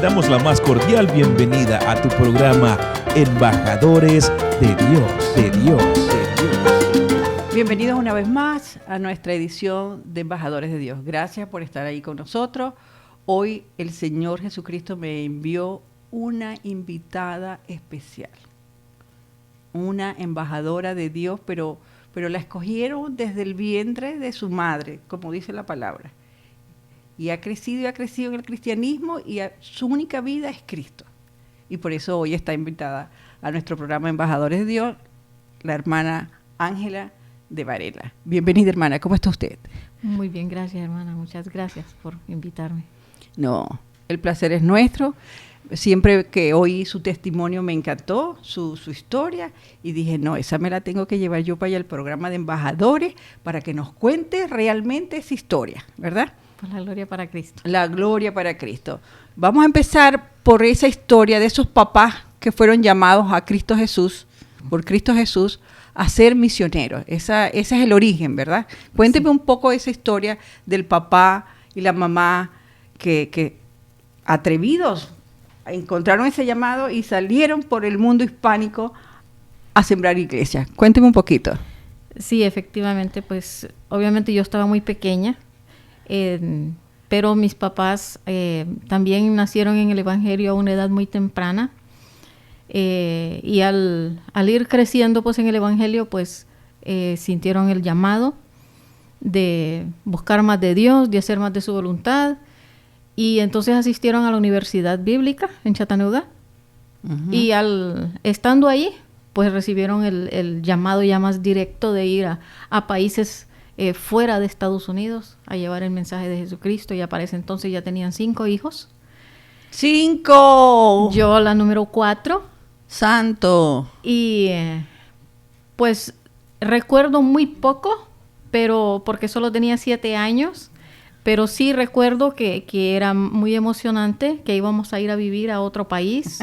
te damos la más cordial bienvenida a tu programa Embajadores de Dios, de Dios, de Dios. Bienvenidos una vez más a nuestra edición de Embajadores de Dios. Gracias por estar ahí con nosotros. Hoy el Señor Jesucristo me envió una invitada especial, una embajadora de Dios, pero la escogieron desde el vientre de su madre, como dice la palabra. Y ha crecido en el cristianismo y su única vida es Cristo. Y por eso hoy está invitada a nuestro programa Embajadores de Dios, la hermana Ángela de Varela. Bienvenida, hermana, ¿cómo está usted? Muy bien, gracias, hermana, muchas gracias por invitarme. No, el placer es nuestro. Siempre que oí su testimonio me encantó, su historia, y dije, no, esa me la tengo que llevar yo para allá al programa de embajadores para que nos cuente realmente esa historia, ¿verdad? Pues la gloria para Cristo. La gloria para Cristo. Vamos a empezar por esa historia de esos papás que fueron llamados a Cristo Jesús, por Cristo Jesús, a ser misioneros. Ese es el origen, ¿verdad? Cuénteme un poco esa historia del papá y la mamá que atrevidos encontraron ese llamado y salieron por el mundo hispánico a sembrar iglesias. Cuénteme un poquito. Sí, efectivamente, pues obviamente yo estaba muy pequeña, pero mis papás también nacieron en el Evangelio a una edad muy temprana, y al ir creciendo pues en el Evangelio, pues sintieron el llamado de buscar más de Dios, de hacer más de su voluntad, y entonces asistieron a la Universidad Bíblica en Chattanooga. Uh-huh. Y estando ahí, pues recibieron el llamado ya más directo de ir a países fuera de Estados Unidos a llevar el mensaje de Jesucristo. Y para ese entonces ya tenían 5 hijos. ¡5! Yo la número 4. ¡Santo! Y pues recuerdo muy poco, pero porque solo tenía 7 años. Pero sí recuerdo que era muy emocionante, que íbamos a ir a vivir a otro país.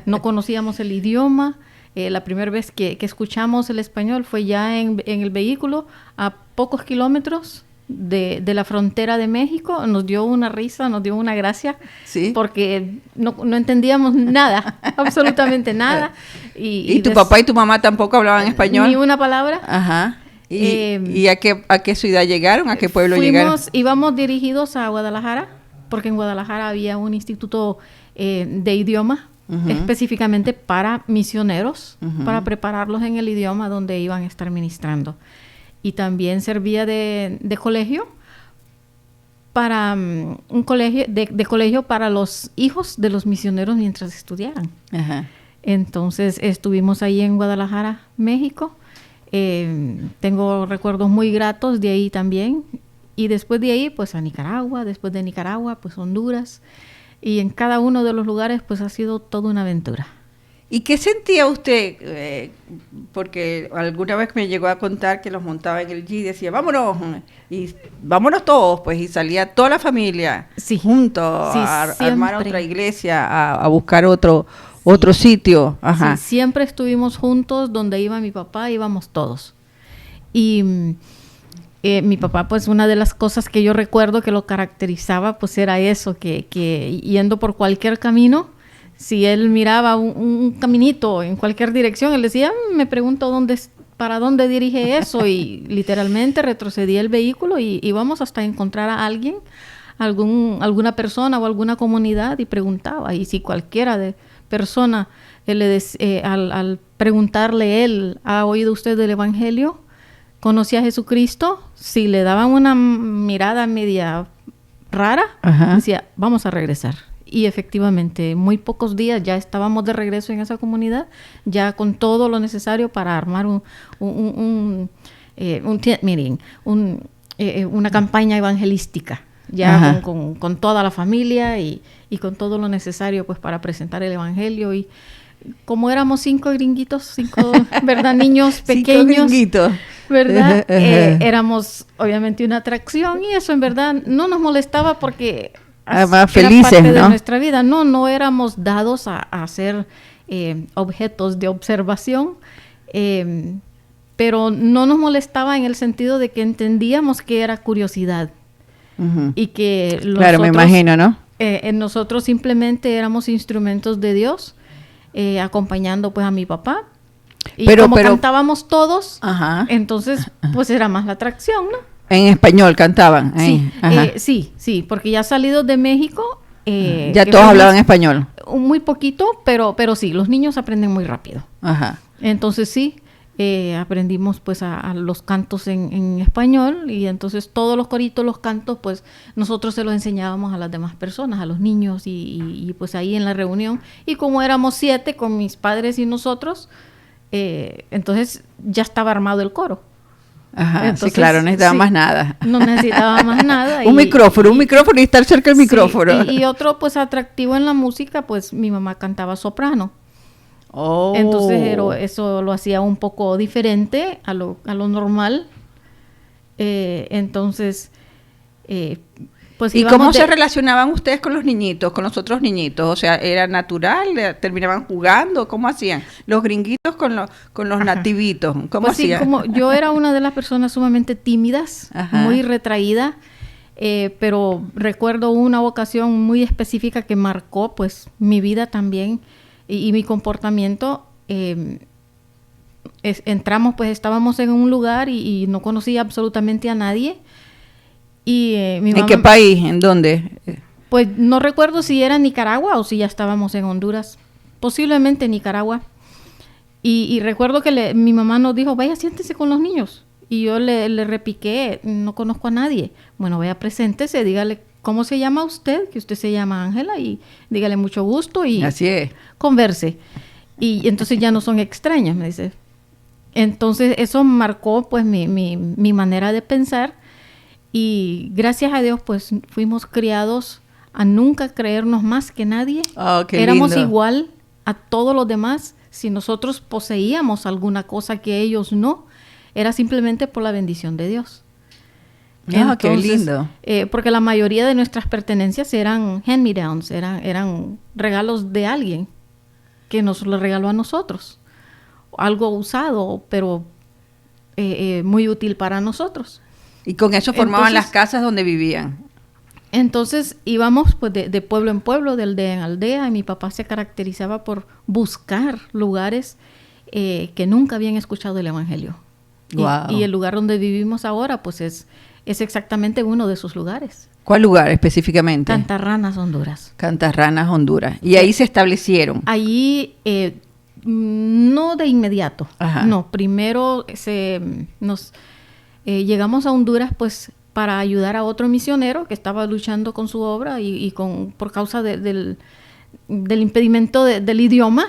No conocíamos el idioma. La primera vez que escuchamos el español fue ya en el vehículo, a pocos kilómetros de la frontera de México. Nos dio una risa, nos dio una gracia, ¿sí? Porque no entendíamos nada, absolutamente nada. ¿Y tu papá y tu mamá tampoco hablaban español? Ni una palabra. Ajá. ¿Y a qué ciudad llegaron? ¿A qué pueblo llegaron? Íbamos dirigidos a Guadalajara, porque en Guadalajara había un instituto de idioma, uh-huh, específicamente para misioneros, uh-huh, para prepararlos en el idioma donde iban a estar ministrando. Y también servía de colegio para un colegio de colegio para los hijos de los misioneros mientras estudiaran. Uh-huh. Entonces estuvimos ahí en Guadalajara, México. Tengo recuerdos muy gratos de ahí también, y después de ahí pues a Nicaragua, después de Nicaragua pues Honduras, y en cada uno de los lugares pues ha sido toda una aventura. ¿Y qué sentía usted? Porque alguna vez me llegó a contar que los montaba en el Jeep y decía vámonos, y vámonos todos, pues, y salía toda la familia, sí, juntos, sí, a armar otra iglesia, a buscar otro sitio. Ajá. Sí, siempre estuvimos juntos, donde iba mi papá, íbamos todos. Y mi papá, pues una de las cosas que yo recuerdo que lo caracterizaba, pues era eso, que yendo por cualquier camino, si él miraba un caminito en cualquier dirección, él decía, me pregunto para dónde dirige eso, y literalmente retrocedía el vehículo y íbamos hasta encontrar a alguien, alguna persona o alguna comunidad, y preguntaba, y si cualquiera de persona al preguntarle él, ¿ha oído usted del Evangelio? ¿Conocía a Jesucristo? Si le daban una mirada media rara, uh-huh, decía, vamos a regresar. Y efectivamente, muy pocos días ya estábamos de regreso en esa comunidad, ya con todo lo necesario para armar un tent meeting, una campaña evangelística, ya con toda la familia y con todo lo necesario pues para presentar el Evangelio. Y como éramos 5 gringuitos, ¿verdad? Niños pequeños, 5 gringuitos, ¿verdad? Éramos obviamente una atracción, y eso en verdad no nos molestaba porque más felices, era parte, ¿no?, de nuestra vida. No éramos dados a ser objetos de observación, pero no nos molestaba en el sentido de que entendíamos que era curiosidad. Uh-huh. Y que claro, me imagino, ¿no? Nosotros simplemente éramos instrumentos de Dios, acompañando pues a mi papá. Y como cantábamos todos, ajá, entonces pues era más la atracción, ¿no? En español cantaban. Sí, porque ya salidos de México... ya todos hablaban español. Muy poquito, pero sí, los niños aprenden muy rápido. Ajá. Entonces sí, aprendimos pues a los cantos en español, y entonces todos los coritos, los cantos, pues nosotros se los enseñábamos a las demás personas, a los niños, y pues ahí en la reunión. Y como éramos 7 con mis padres y nosotros, entonces ya estaba armado el coro. Ajá, entonces, sí, claro, no necesitaba más nada. No necesitaba más nada. un micrófono y estar cerca del micrófono. Y otro, pues, atractivo en la música, pues, mi mamá cantaba soprano. Oh. Entonces, eso lo hacía un poco diferente a lo normal. Entonces, pues... ¿Y cómo se relacionaban ustedes con los niñitos, con los otros niñitos? O sea, ¿era natural? ¿Terminaban jugando? ¿Cómo hacían? Los gringuitos con los nativitos, ¿cómo pues hacían? Sí, como yo era una de las personas sumamente tímidas, ajá, muy retraída, pero recuerdo una ocasión muy específica que marcó pues mi vida también y mi comportamiento. Entramos, pues estábamos en un lugar y no conocía absolutamente a nadie. Y, mi mamá, ¿en qué país? ¿En dónde? Pues no recuerdo si era Nicaragua o si ya estábamos en Honduras. Posiblemente Nicaragua. Y recuerdo que mi mamá nos dijo, vaya, siéntese con los niños. Y yo le repiqué, no conozco a nadie. Bueno, vaya, preséntese, dígale cómo se llama usted, que usted se llama Ángela, y dígale mucho gusto y así es, converse. Y entonces ya no son extraños, me dice. Entonces eso marcó pues mi manera de pensar. Y gracias a Dios, pues fuimos criados a nunca creernos más que nadie. Oh, qué Éramos lindo. igual a todos los demás. Si nosotros poseíamos alguna cosa que ellos no, era simplemente por la bendición de Dios. Entonces, qué lindo. Porque la mayoría de nuestras pertenencias eran hand-me-downs, eran regalos de alguien que nos lo regaló a nosotros. Algo usado, pero muy útil para nosotros. Y con eso formaban las casas donde vivían. Entonces íbamos pues de pueblo en pueblo, de aldea en aldea, y mi papá se caracterizaba por buscar lugares que nunca habían escuchado el Evangelio. Wow. Y el lugar donde vivimos ahora pues es exactamente uno de esos lugares. ¿Cuál lugar específicamente? Cantarranas, Honduras. Cantarranas, Honduras. ¿Y ahí se establecieron? Allí no de inmediato. Ajá. No, primero llegamos a Honduras pues para ayudar a otro misionero que estaba luchando con su obra y por causa del impedimento del idioma,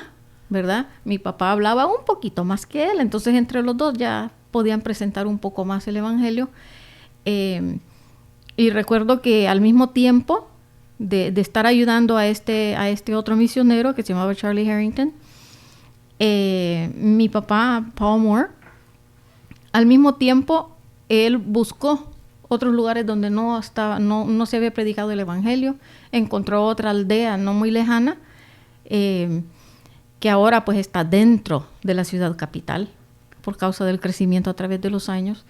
¿verdad? Mi papá hablaba un poquito más que él, entonces entre los dos ya podían presentar un poco más el Evangelio. Y recuerdo que al mismo tiempo de estar ayudando a este otro misionero que se llamaba Charlie Harrington, mi papá, Paul Moore, al mismo tiempo él buscó otros lugares donde no se había predicado el Evangelio, encontró otra aldea no muy lejana, que ahora pues está dentro de la ciudad capital, por causa del crecimiento a través de los años,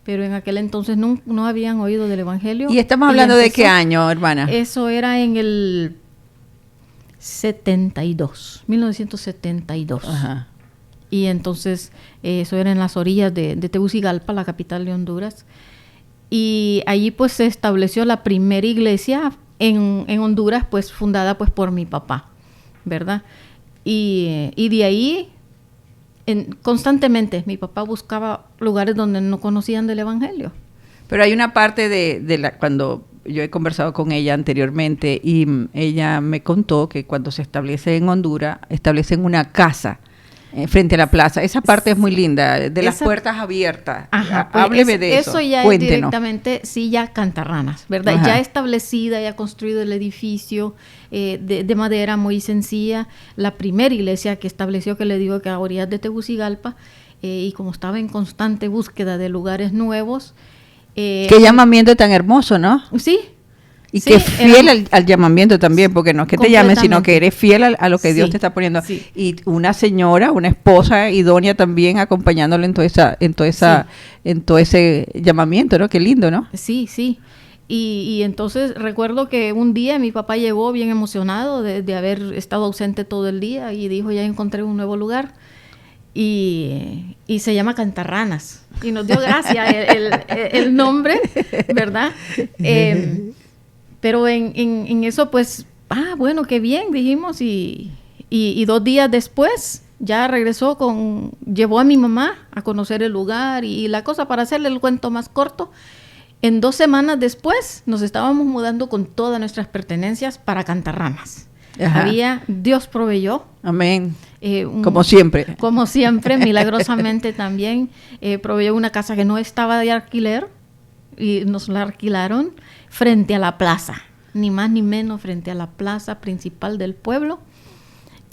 pero en aquel entonces no habían oído del Evangelio. ¿Y estamos hablando de qué año, hermana? Eso era en el 1972. Ajá. Y entonces eso era en las orillas de Tegucigalpa, la capital de Honduras. Y allí pues se estableció la primera iglesia en Honduras, pues fundada pues por mi papá, ¿verdad? Y de ahí constantemente mi papá buscaba lugares donde no conocían del Evangelio. Pero hay una parte cuando yo he conversado con ella anteriormente y ella me contó que cuando se establece en Honduras, establecen una casa frente a la plaza. Esa parte es muy linda, de las puertas abiertas. Ajá, pues hábleme de eso. Eso ya Cuéntenos. Es directamente, sí, ya Cantarranas, ¿verdad? Ajá. Ya establecida, ya construido el edificio de madera muy sencilla. La primera iglesia que estableció, que le digo que a orillas de Tegucigalpa, y como estaba en constante búsqueda de lugares nuevos. Qué llamamiento tan hermoso, ¿no? Sí. Y que fiel al llamamiento también, porque no es que te llamen, sino que eres fiel a lo que Dios te está poniendo. Sí. Y una señora, una esposa idónea también acompañándole en todo ese llamamiento, ¿no? Qué lindo, ¿no? Sí, sí. Y entonces recuerdo que un día mi papá llegó bien emocionado de haber estado ausente todo el día y dijo, ya encontré un nuevo lugar. Y se llama Cantarranas. Y nos dio gracia el nombre, ¿verdad? Pero en eso, pues, bueno, qué bien, dijimos. Y 2 días después ya regresó llevó a mi mamá a conocer el lugar y la cosa, para hacerle el cuento más corto, en 2 semanas después nos estábamos mudando con todas nuestras pertenencias para Cantarranas. Ajá. Dios proveyó. Amén. Como siempre. Como siempre, milagrosamente también proveyó una casa que no estaba de alquiler y nos la alquilaron frente a la plaza, ni más ni menos frente a la plaza principal del pueblo,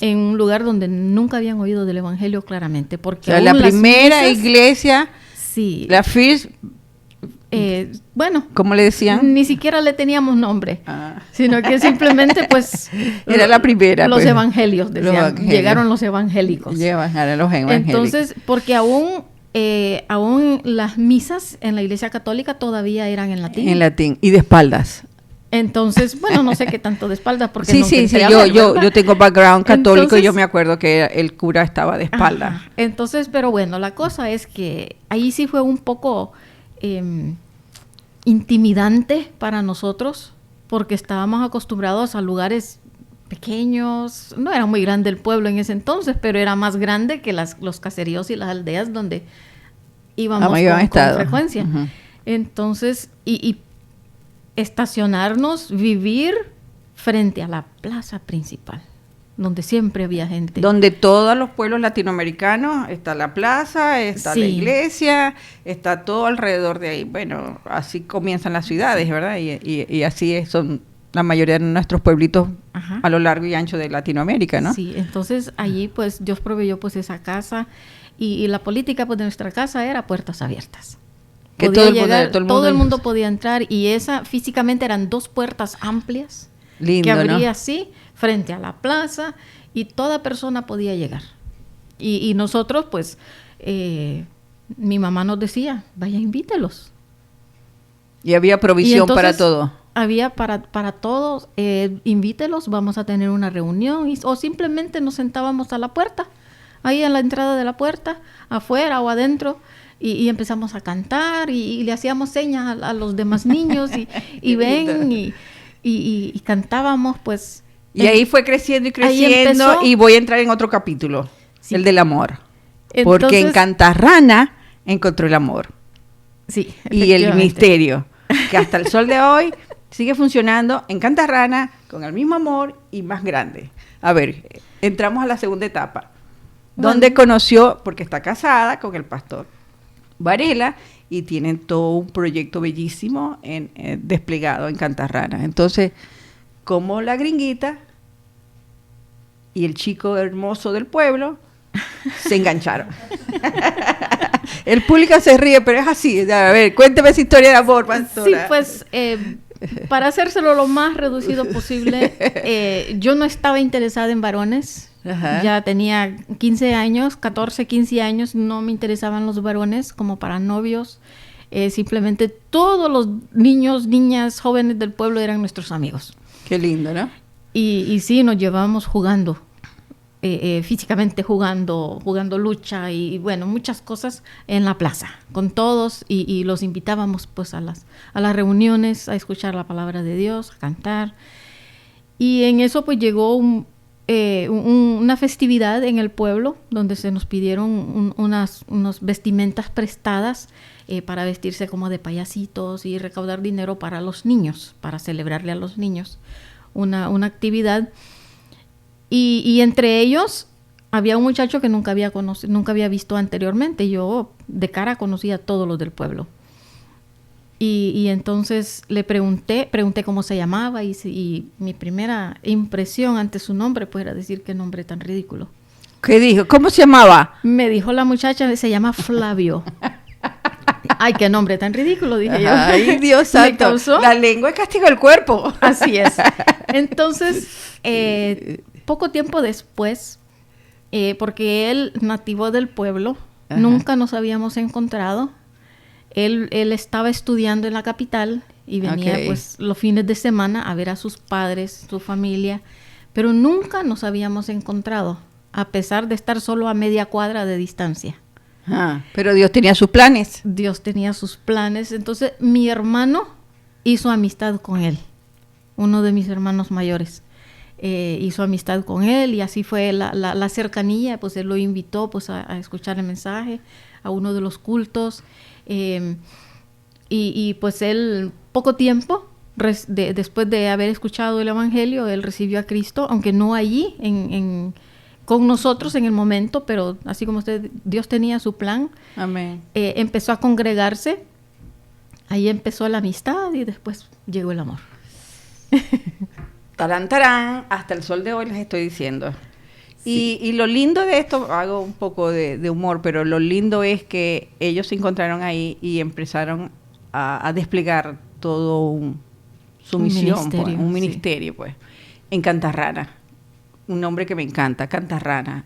en un lugar donde nunca habían oído del evangelio claramente. Porque o sea, la primera iglesia, sí, la First, bueno, ¿cómo le decían? Ni siquiera le teníamos nombre, sino que simplemente pues era la primera. Los pues, evangelios, decían, los evangelios. Llegaron los evangélicos. Llegaron los evangélicos. Entonces, porque aún las misas en la Iglesia Católica todavía eran en latín. En latín y de espaldas. Entonces, bueno, no sé qué tanto de espaldas, porque sí, yo tengo background católico. Entonces, y yo me acuerdo que el cura estaba de espaldas. Entonces, pero bueno, la cosa es que ahí sí fue un poco intimidante para nosotros, porque estábamos acostumbrados a lugares pequeños. No era muy grande el pueblo en ese entonces, pero era más grande que los caseríos y las aldeas donde íbamos con frecuencia. Uh-huh. Entonces, y estacionarnos, vivir frente a la plaza principal, donde siempre había gente. Donde todos los pueblos latinoamericanos, está la plaza, está la iglesia, está todo alrededor de ahí. Bueno, así comienzan las ciudades, ¿verdad? Y así son la mayoría de nuestros pueblitos. Ajá. A lo largo y ancho de Latinoamérica, ¿no? Sí, entonces allí pues Dios proveyó pues esa casa y la política pues de nuestra casa era puertas abiertas. Que todo el mundo podía entrar, y esa físicamente eran 2 puertas amplias. Lindo, que abría, ¿no? Así frente a la plaza, y toda persona podía llegar. Y nosotros pues mi mamá nos decía, vaya, invítelos. Y había provisión para todo. Había para todos, invítelos, vamos a tener una reunión, o simplemente nos sentábamos a la puerta, ahí en la entrada de la puerta, afuera o adentro. Y empezamos a cantar y le hacíamos señas a los demás niños y ven y cantábamos, pues. Y ahí fue creciendo y creciendo, y voy a entrar en otro capítulo, sí, el del amor. Entonces, porque en Cantarrana encontró el amor. Sí. Y el misterio, que hasta el sol de hoy sigue funcionando en Cantarrana con el mismo amor y más grande. A ver, entramos a la segunda etapa. Donde conoció, porque está casada con el pastor Varela, y tienen todo un proyecto bellísimo desplegado en Cantarrana. Entonces, como la gringuita y el chico hermoso del pueblo se engancharon. El público se ríe, pero es así. A ver, cuénteme esa historia de amor, pastora. Sí, pues, para hacérselo lo más reducido posible, yo no estaba interesada en varones. Ajá. Ya tenía 15 años, 14, 15 años, no me interesaban los varones como para novios. Simplemente todos los niños, niñas, jóvenes del pueblo eran nuestros amigos. Qué lindo, ¿no? Y sí, nos llevábamos jugando, físicamente jugando lucha y bueno, muchas cosas en la plaza, con todos, y los invitábamos pues a las reuniones, a escuchar la palabra de Dios, a cantar. Y en eso pues llegó una festividad en el pueblo donde se nos pidieron unas vestimentas prestadas para vestirse como de payasitos y recaudar dinero para los niños, para celebrarle a los niños una actividad. Y entre ellos había un muchacho que nunca había visto anteriormente. Yo de cara conocía a todos los del pueblo. Y entonces le pregunté cómo se llamaba, y mi primera impresión ante su nombre pues era decir, qué nombre tan ridículo. ¿Qué dijo? ¿Cómo se llamaba? Me dijo la muchacha, se llama Flavio. Ay, qué nombre tan ridículo, dije yo. Ay, Dios santo. La lengua es castigo del cuerpo. Así es. Entonces, poco tiempo después, porque él, nativo del pueblo, ajá, nunca nos habíamos encontrado. Él estaba estudiando en la capital y venía Ok. pues los fines de semana a ver a sus padres, su familia, pero nunca nos habíamos encontrado, a pesar de estar solo a media cuadra de distancia. Pero Dios tenía sus planes. Dios tenía sus planes, entonces mi hermano hizo amistad con él, uno de mis hermanos mayores. Hizo amistad con él y así fue la cercanía, pues él lo invitó pues a escuchar el mensaje, a uno de los cultos, y pues él poco tiempo después de haber escuchado el evangelio, él recibió a Cristo, aunque no allí con nosotros en el momento, pero así como Dios tenía su plan. Amén. Empezó a congregarse, ahí empezó la amistad y después llegó el amor. Tarán, tarán, hasta el sol de hoy les estoy diciendo. Sí. Y lo lindo de esto, hago un poco de humor, pero lo lindo es que ellos se encontraron ahí y empezaron a desplegar todo su Un misión, ministerio, pues, un sí. ministerio, pues, en Cantarrana. Un nombre que me encanta, Cantarrana.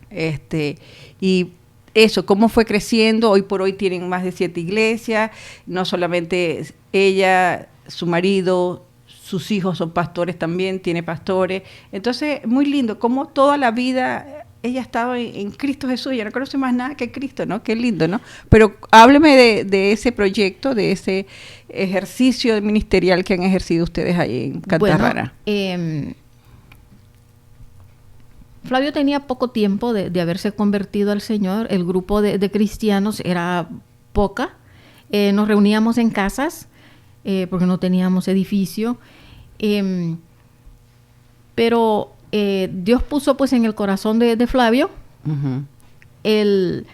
Y eso, cómo fue creciendo. Hoy por hoy tienen más de 7 iglesias, no solamente ella, su marido, sus hijos son pastores también, tiene pastores. Entonces, muy lindo, como toda la vida ella estaba en Cristo Jesús, ella no conoce más nada que Cristo, ¿no? Qué lindo, ¿no? Pero hábleme de ese proyecto, de ese ejercicio ministerial que han ejercido ustedes ahí en Cantarrana. Bueno, Flavio tenía poco tiempo de haberse convertido al Señor, el grupo de cristianos era poca, nos reuníamos en casas, porque no teníamos edificio, pero Dios puso pues en el corazón de Flavio Uh-huh. el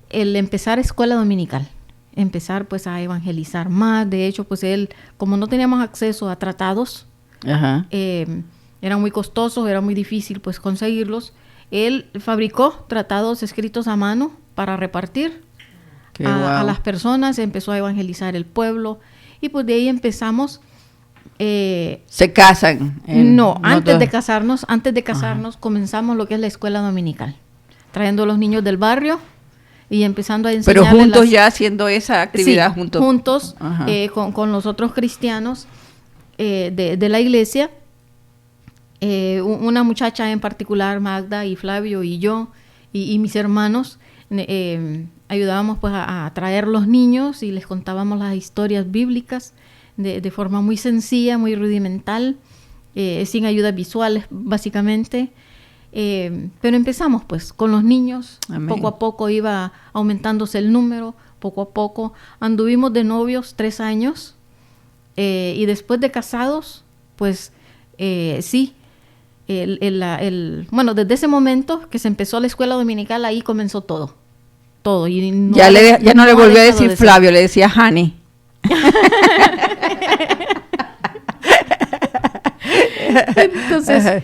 empezar escuela dominical, empezar pues a evangelizar más. De hecho pues él, como no teníamos acceso a tratados, Ajá. eran muy costosos, era muy difícil pues conseguirlos, él fabricó tratados escritos a mano para repartir Qué a guau. las personas, empezó a evangelizar el pueblo y pues de ahí empezamos. Se casan. Antes de casarnos comenzamos lo que es la escuela dominical, trayendo a los niños del barrio y empezando a Pero enseñarles juntos ya haciendo esa actividad Sí, juntos. juntos Ajá. con los otros cristianos de la iglesia. Una muchacha en particular, Magda y Flavio y yo y mis hermanos, ayudábamos pues a traer los niños y les contábamos las historias bíblicas de forma muy sencilla, muy rudimental, sin ayudas visuales básicamente. Pero empezamos pues con los niños. Amén. Poco a poco iba aumentándose el número, poco a poco anduvimos de novios 3 años, y después de casados pues sí, bueno, desde ese momento que se empezó la escuela dominical, ahí comenzó todo y Ya no le ha volvió a dejado decir de ser. Flavio, le decía Hani. Entonces,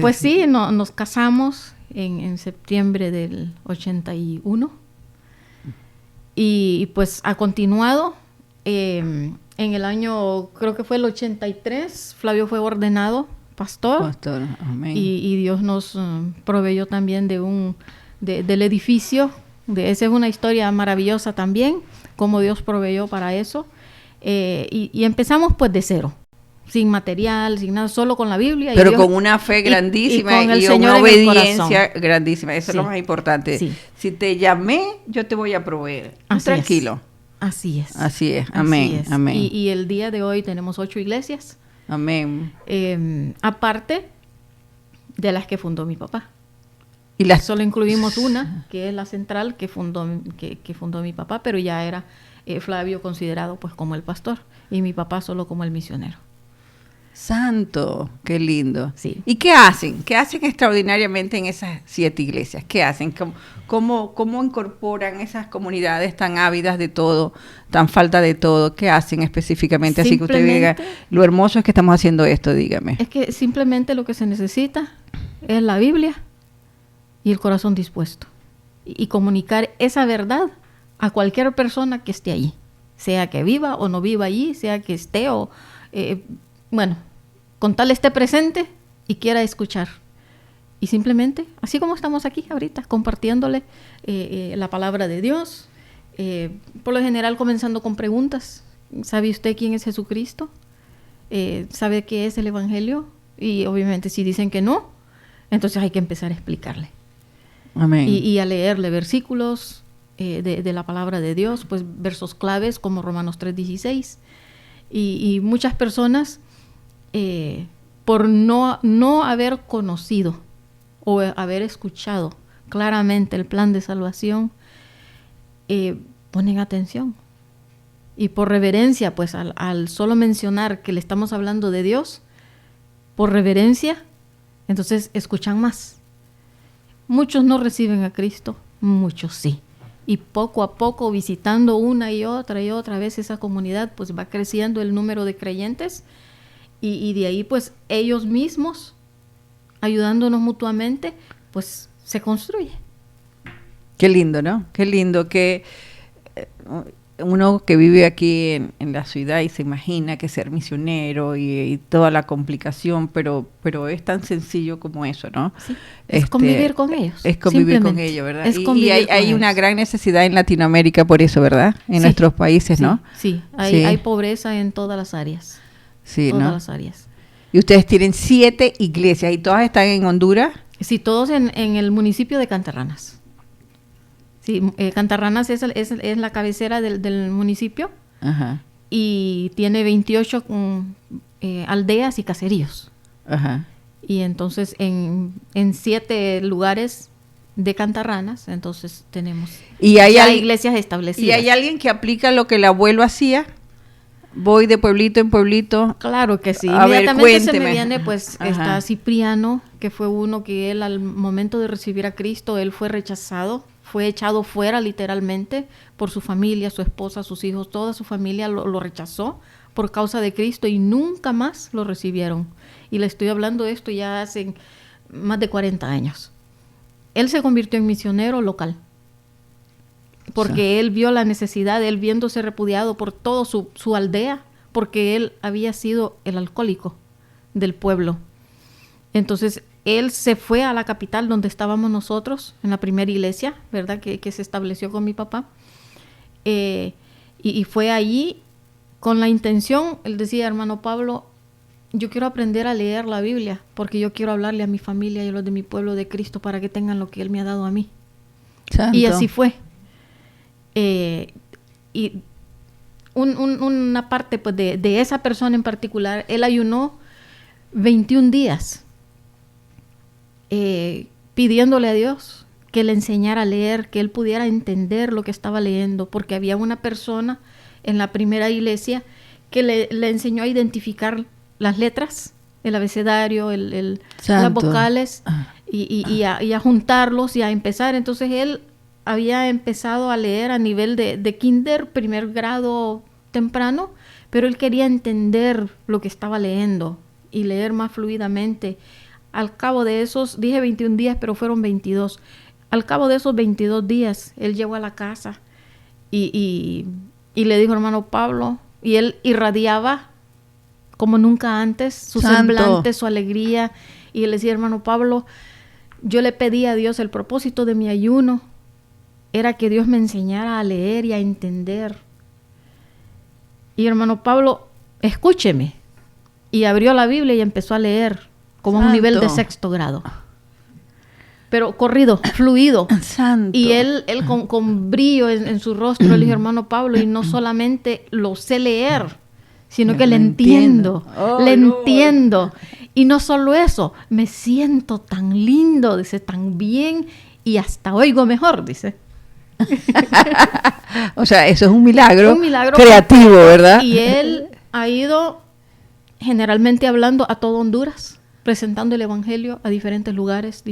pues sí, nos casamos en septiembre del 81 y pues ha continuado. En el año, creo que fue el 83, Flavio fue ordenado pastor. Pastor, amén. Y Dios nos proveyó también del edificio. Esa es una historia maravillosa también, cómo Dios proveyó para eso. Y empezamos pues de cero, sin material, sin nada, solo con la Biblia. Pero Dios, con una fe grandísima con el y Señor una en el obediencia corazón. grandísima. Eso es Sí. lo más importante. Sí. Si te llamé, yo te voy a proveer. Tú Así tranquilo. Así es. Así es. Amén. Así es. Amén. Y el día de hoy tenemos 8 iglesias, Amén. aparte de las que fundó mi papá. Y las Solo incluimos una, que es la central, que fundó mi papá, pero ya era Flavio considerado pues como el pastor y mi papá solo como el misionero. Santo, qué lindo. Sí. ¿Y qué hacen? ¿Qué hacen extraordinariamente en esas 7 iglesias? ¿Qué hacen? ¿Cómo incorporan esas comunidades tan ávidas de todo, tan falta de todo? ¿Qué hacen específicamente? Así que usted diga, lo hermoso es que estamos haciendo esto, dígame. Es que simplemente lo que se necesita es la Biblia y el corazón dispuesto. Y comunicar esa verdad a cualquier persona que esté allí. Sea que viva o no viva allí, sea que esté o... bueno, con tal esté presente y quiera escuchar. Y simplemente, así como estamos aquí ahorita, compartiéndole la palabra de Dios, por lo general comenzando con preguntas. ¿Sabe usted quién es Jesucristo? sabe qué es el Evangelio, y obviamente si dicen que no, entonces hay que empezar a explicarle. Amén. Y a leerle versículos de la palabra de Dios, pues versos claves como Romanos 3:16. Y muchas personas, por no haber conocido o haber escuchado claramente el plan de salvación, ponen atención. Y por reverencia, pues al solo mencionar que le estamos hablando de Dios, por reverencia, entonces escuchan más. Muchos no reciben a Cristo, muchos sí. Y poco a poco, visitando una y otra vez esa comunidad, pues va creciendo el número de creyentes, y de ahí pues ellos mismos, ayudándonos mutuamente, pues se construye. Qué lindo, ¿no? Qué lindo que uno que vive aquí en la ciudad y se imagina que ser misionero y toda la complicación, pero es tan sencillo como eso, ¿no? Sí, es convivir con ellos. Es convivir con ellos, ¿verdad? Y hay una gran necesidad en Latinoamérica por eso, ¿verdad? En nuestros países, ¿no? Sí, hay pobreza en todas las áreas. Sí, todas ¿no? las áreas. Y ustedes tienen 7 iglesias, ¿y todas están en Honduras? Sí, todos en el municipio de Cantarranas. Sí, Cantarranas es la cabecera del municipio. Ajá. Y tiene 28 aldeas y caseríos. Ajá. Y entonces en 7 lugares de Cantarranas, entonces tenemos iglesias establecidas. ¿Y hay alguien que aplica lo que el abuelo hacía? Voy de pueblito en pueblblito. Claro que sí. A ver, Inmediatamente se cuénteme. me viene, pues, Ajá. está Cipriano, que fue uno que él al momento de recibir a Cristo, él fue rechazado, fue echado fuera literalmente por su familia, su esposa, sus hijos, toda su familia lo rechazó por causa de Cristo y nunca más lo recibieron. Y le estoy hablando de esto ya hace más de 40 años. Él se convirtió en misionero local, porque él vio la necesidad, él viéndose repudiado por toda su aldea, porque él había sido el alcohólico del pueblo. Entonces, él se fue a la capital donde estábamos nosotros, en la primera iglesia, ¿verdad? Que se estableció con mi papá. Y fue allí con la intención, él decía, hermano Pablo, yo quiero aprender a leer la Biblia, porque yo quiero hablarle a mi familia y a los de mi pueblo de Cristo para que tengan lo que él me ha dado a mí. Santo. Y así fue. Y una parte pues, de esa persona en particular, él ayunó 21 días pidiéndole a Dios que le enseñara a leer, que él pudiera entender lo que estaba leyendo, porque había una persona en la primera iglesia que le enseñó a identificar las letras, el abecedario, las vocales, y a juntarlos y a empezar. Entonces él había empezado a leer a nivel de kinder, primer grado temprano, pero él quería entender lo que estaba leyendo y leer más fluidamente. Al cabo de esos, dije 21 días, pero fueron 22. Al cabo de esos 22 días, él llegó a la casa y le dijo, hermano Pablo, y él irradiaba como nunca antes, su semblante, su alegría, y él decía, hermano Pablo, yo le pedí a Dios, el propósito de mi ayuno era que Dios me enseñara a leer y a entender. Y hermano Pablo, escúcheme. Y abrió la Biblia y empezó a leer, como a un nivel de 6º grado. Pero corrido, fluido. Santo. Y él con brillo en su rostro, le dijo, hermano Pablo, y no solamente lo sé leer, sino que le entiendo. Le entiendo. Y no solo eso, me siento tan lindo, dice, tan bien, y hasta oigo mejor, dice. O sea, eso es un milagro creativo, completo. ¿verdad? Y él ha ido generalmente hablando a todo Honduras, presentando el evangelio a diferentes lugares,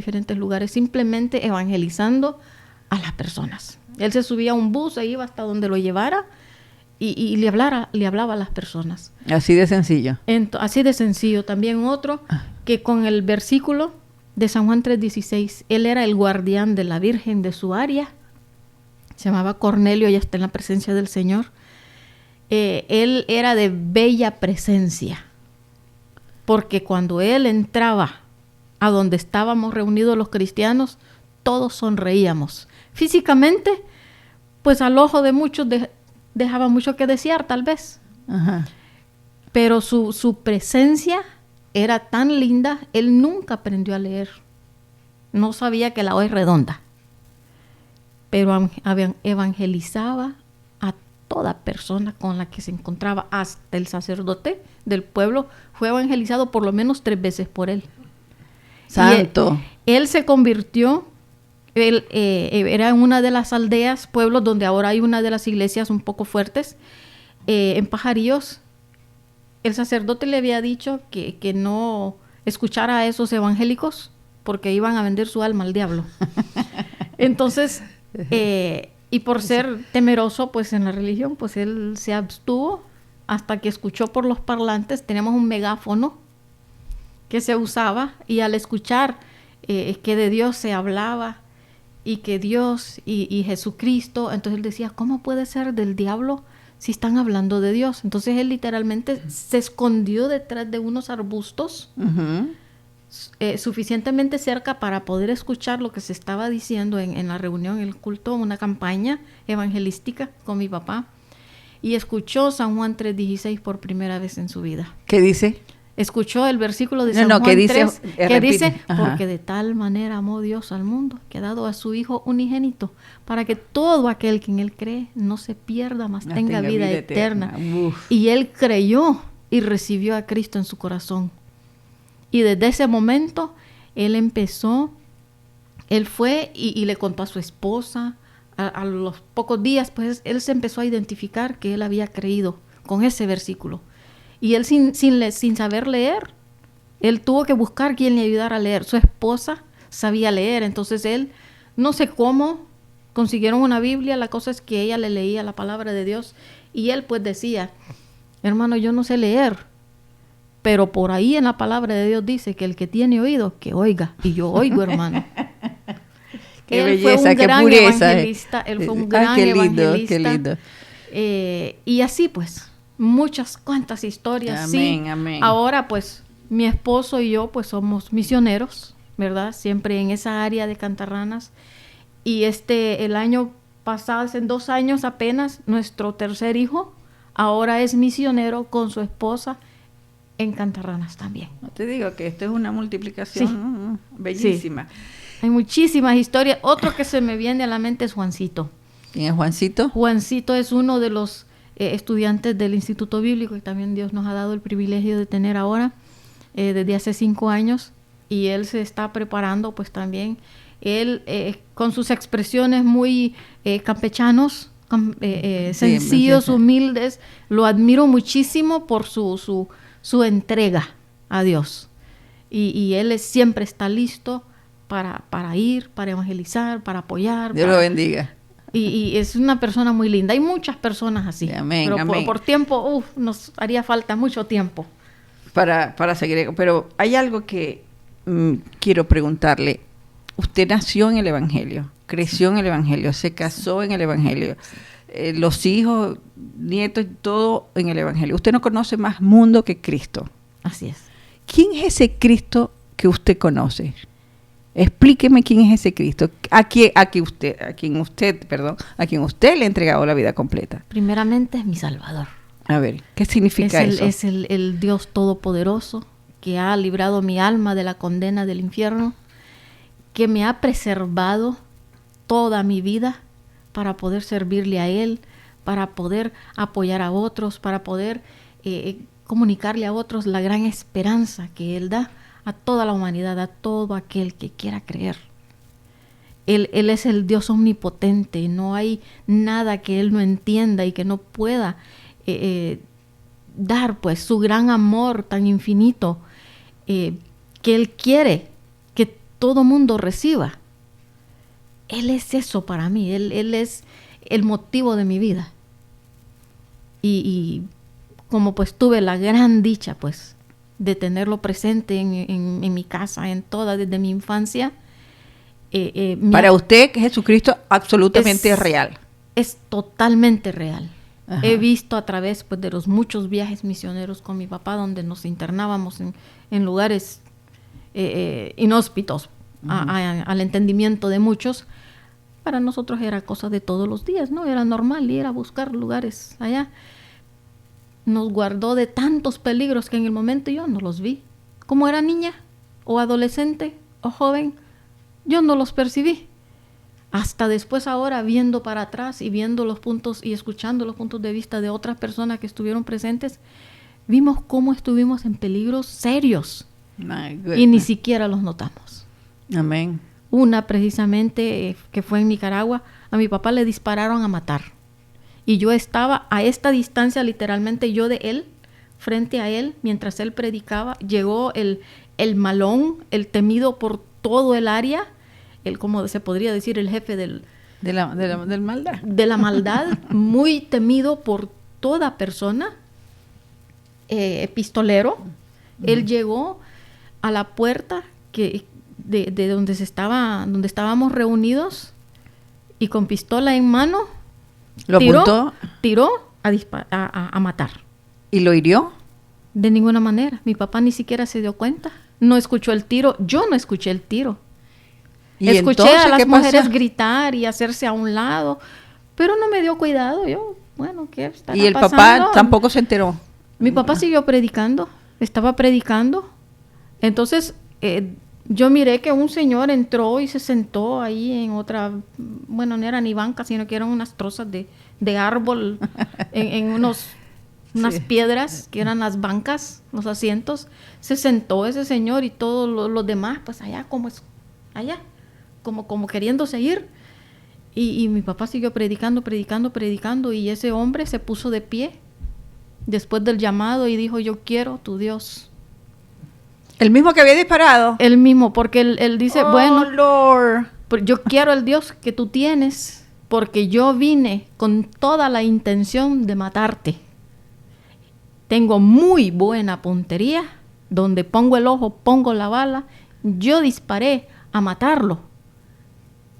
simplemente evangelizando a las personas. Él se subía a un bus e iba hasta donde lo llevara y le hablaba a las personas. Así de sencillo. Así de sencillo. También otro que con el versículo de San Juan 3:16, él era el guardián de la Virgen de su área. Se llamaba Cornelio, ya está en la presencia del Señor. Él era de bella presencia, porque cuando él entraba a donde estábamos reunidos los cristianos, todos sonreíamos. Físicamente, pues al ojo de muchos dejaba mucho que desear, tal vez. Ajá. pero su presencia era tan linda, él nunca aprendió a leer. No sabía que la O es redonda, pero evangelizaba a toda persona con la que se encontraba, hasta el sacerdote del pueblo fue evangelizado por lo menos 3 veces por él. Santo. Él se convirtió, era en una de las aldeas, pueblos donde ahora hay una de las iglesias un poco fuertes, en Pajarillos. El sacerdote le había dicho que no escuchara a esos evangélicos porque iban a vender su alma al diablo. Entonces, y por ser temeroso pues en la religión, pues él se abstuvo hasta que escuchó por los parlantes. Tenemos un megáfono que se usaba, y al escuchar que de Dios se hablaba y que Dios y Jesucristo, entonces él decía, ¿cómo puede ser del diablo si están hablando de Dios? Entonces él literalmente se escondió detrás de unos arbustos, suficientemente cerca para poder escuchar lo que se estaba diciendo en la reunión, en el culto, una campaña evangelística con mi papá, y escuchó San Juan 3:16 por primera vez en su vida. ¿Qué dice? Escuchó el versículo de San Juan que dice, 3, que dice, Ajá. porque de tal manera amó Dios al mundo, que ha dado a su Hijo unigénito, para que todo aquel que en Él cree no se pierda, mas tenga vida eterna. Y él creyó y recibió a Cristo en su corazón. Y desde ese momento, él fue y le contó a su esposa. A los pocos días, pues él se empezó a identificar que él había creído con ese versículo. Y él sin saber leer, él tuvo que buscar quien le ayudara a leer. Su esposa sabía leer, entonces él, no sé cómo, consiguieron una Biblia. La cosa es que ella le leía la palabra de Dios, y él pues decía, hermano, yo no sé leer, pero por ahí en la palabra de Dios dice que el que tiene oído, que oiga. Y yo oigo, hermano. Qué Él belleza, fue un qué gran pureza. evangelista, él fue un gran qué lindo, evangelista. qué lindo. Y así pues, cuantas historias. Amén, sí. amén. Ahora pues, mi esposo y yo pues somos misioneros, ¿verdad? Siempre en esa área de Cantarranas. Y el año pasado, hace 2 años apenas, nuestro tercer hijo ahora es misionero con su esposa en Cantarranas también. No te digo que esto es una multiplicación bellísima. Sí. Hay muchísimas historias. Otro que se me viene a la mente es Juancito. ¿Quién es Juancito? Juancito es uno de los estudiantes del Instituto Bíblico, y también Dios nos ha dado el privilegio de tener ahora desde hace 5 años, y él se está preparando pues también. Él con sus expresiones muy campechanos, sencillos, humildes, lo admiro muchísimo por su entrega a Dios, y él siempre está listo para ir, para evangelizar, para apoyar. Dios lo bendiga. Y es una persona muy linda. Hay muchas personas así. Amén, pero amén. Por tiempo, nos haría falta mucho tiempo. Para seguir. Pero hay algo que quiero preguntarle. Usted nació en el Evangelio, creció en el Evangelio, se casó en el Evangelio. Los hijos, nietos, todo en el Evangelio. Usted no conoce más mundo que Cristo. Así es. ¿Quién es ese Cristo que usted conoce? Explíqueme quién es ese Cristo, a quien usted le ha entregado la vida completa. Primeramente es mi Salvador. A ver, ¿qué significa eso? Es el Dios Todopoderoso que ha librado mi alma de la condena del infierno, que me ha preservado toda mi vida para poder servirle a Él, para poder apoyar a otros, para poder comunicarle a otros la gran esperanza que Él da a toda la humanidad, a todo aquel que quiera creer. Él es el Dios omnipotente, no hay nada que Él no entienda y que no pueda dar pues su gran amor tan infinito que Él quiere que todo mundo reciba. Él es eso para mí, Él es el motivo de mi vida. Y como pues tuve la gran dicha pues de tenerlo presente en mi casa, desde mi infancia. Para usted, Jesucristo absolutamente es real. Es totalmente real. Ajá. He visto a través pues, de los muchos viajes misioneros con mi papá, donde nos internábamos en lugares inhóspitos, al entendimiento de muchos. Para nosotros era cosa de todos los días, ¿no? Era normal ir a buscar lugares allá. nos guardó de tantos peligros que en el momento yo no los vi. Como era niña o adolescente o joven, yo no los percibí. Hasta después ahora, viendo para atrás y viendo los puntos y escuchando los puntos de vista de otras personas que estuvieron presentes, vimos cómo estuvimos en peligros serios y ni siquiera los notamos. Amén. Una precisamente que fue en Nicaragua, a mi papá le dispararon a matar. Y yo estaba a esta distancia, literalmente yo de él, frente a él, mientras él predicaba. Llegó el malón, el temido por todo el área, el, como se podría decir, el jefe del maldad. De la maldad, muy temido por toda persona, pistolero. Él llegó a la puerta de donde estábamos reunidos y con pistola en mano tiró a matar. ¿Y lo hirió? De ninguna manera. Mi papá ni siquiera se dio cuenta. No escuchó el tiro. Yo no escuché el tiro. ¿Y escuché entonces, a las qué mujeres pasa? gritar y hacerse a un lado, pero no me dio cuidado. Yo, bueno, ¿qué estará ¿Y el pasando? papá tampoco se enteró? Mi papá siguió predicando. Estaba predicando. Entonces, yo miré que un señor entró y se sentó ahí en otra, bueno, no era ni banca, sino que eran unas trozas de árbol en unas piedras que eran las bancas, los asientos. Se sentó ese señor y todos los demás, pues allá como queriéndose ir. Y mi papá siguió predicando, y ese hombre se puso de pie después del llamado y dijo: yo quiero tu Dios. ¿El mismo que había disparado? Él mismo, porque él dice, bueno, Lord, yo quiero el Dios que tú tienes, porque yo vine con toda la intención de matarte. Tengo muy buena puntería, donde pongo el ojo, pongo la bala. Yo disparé a matarlo.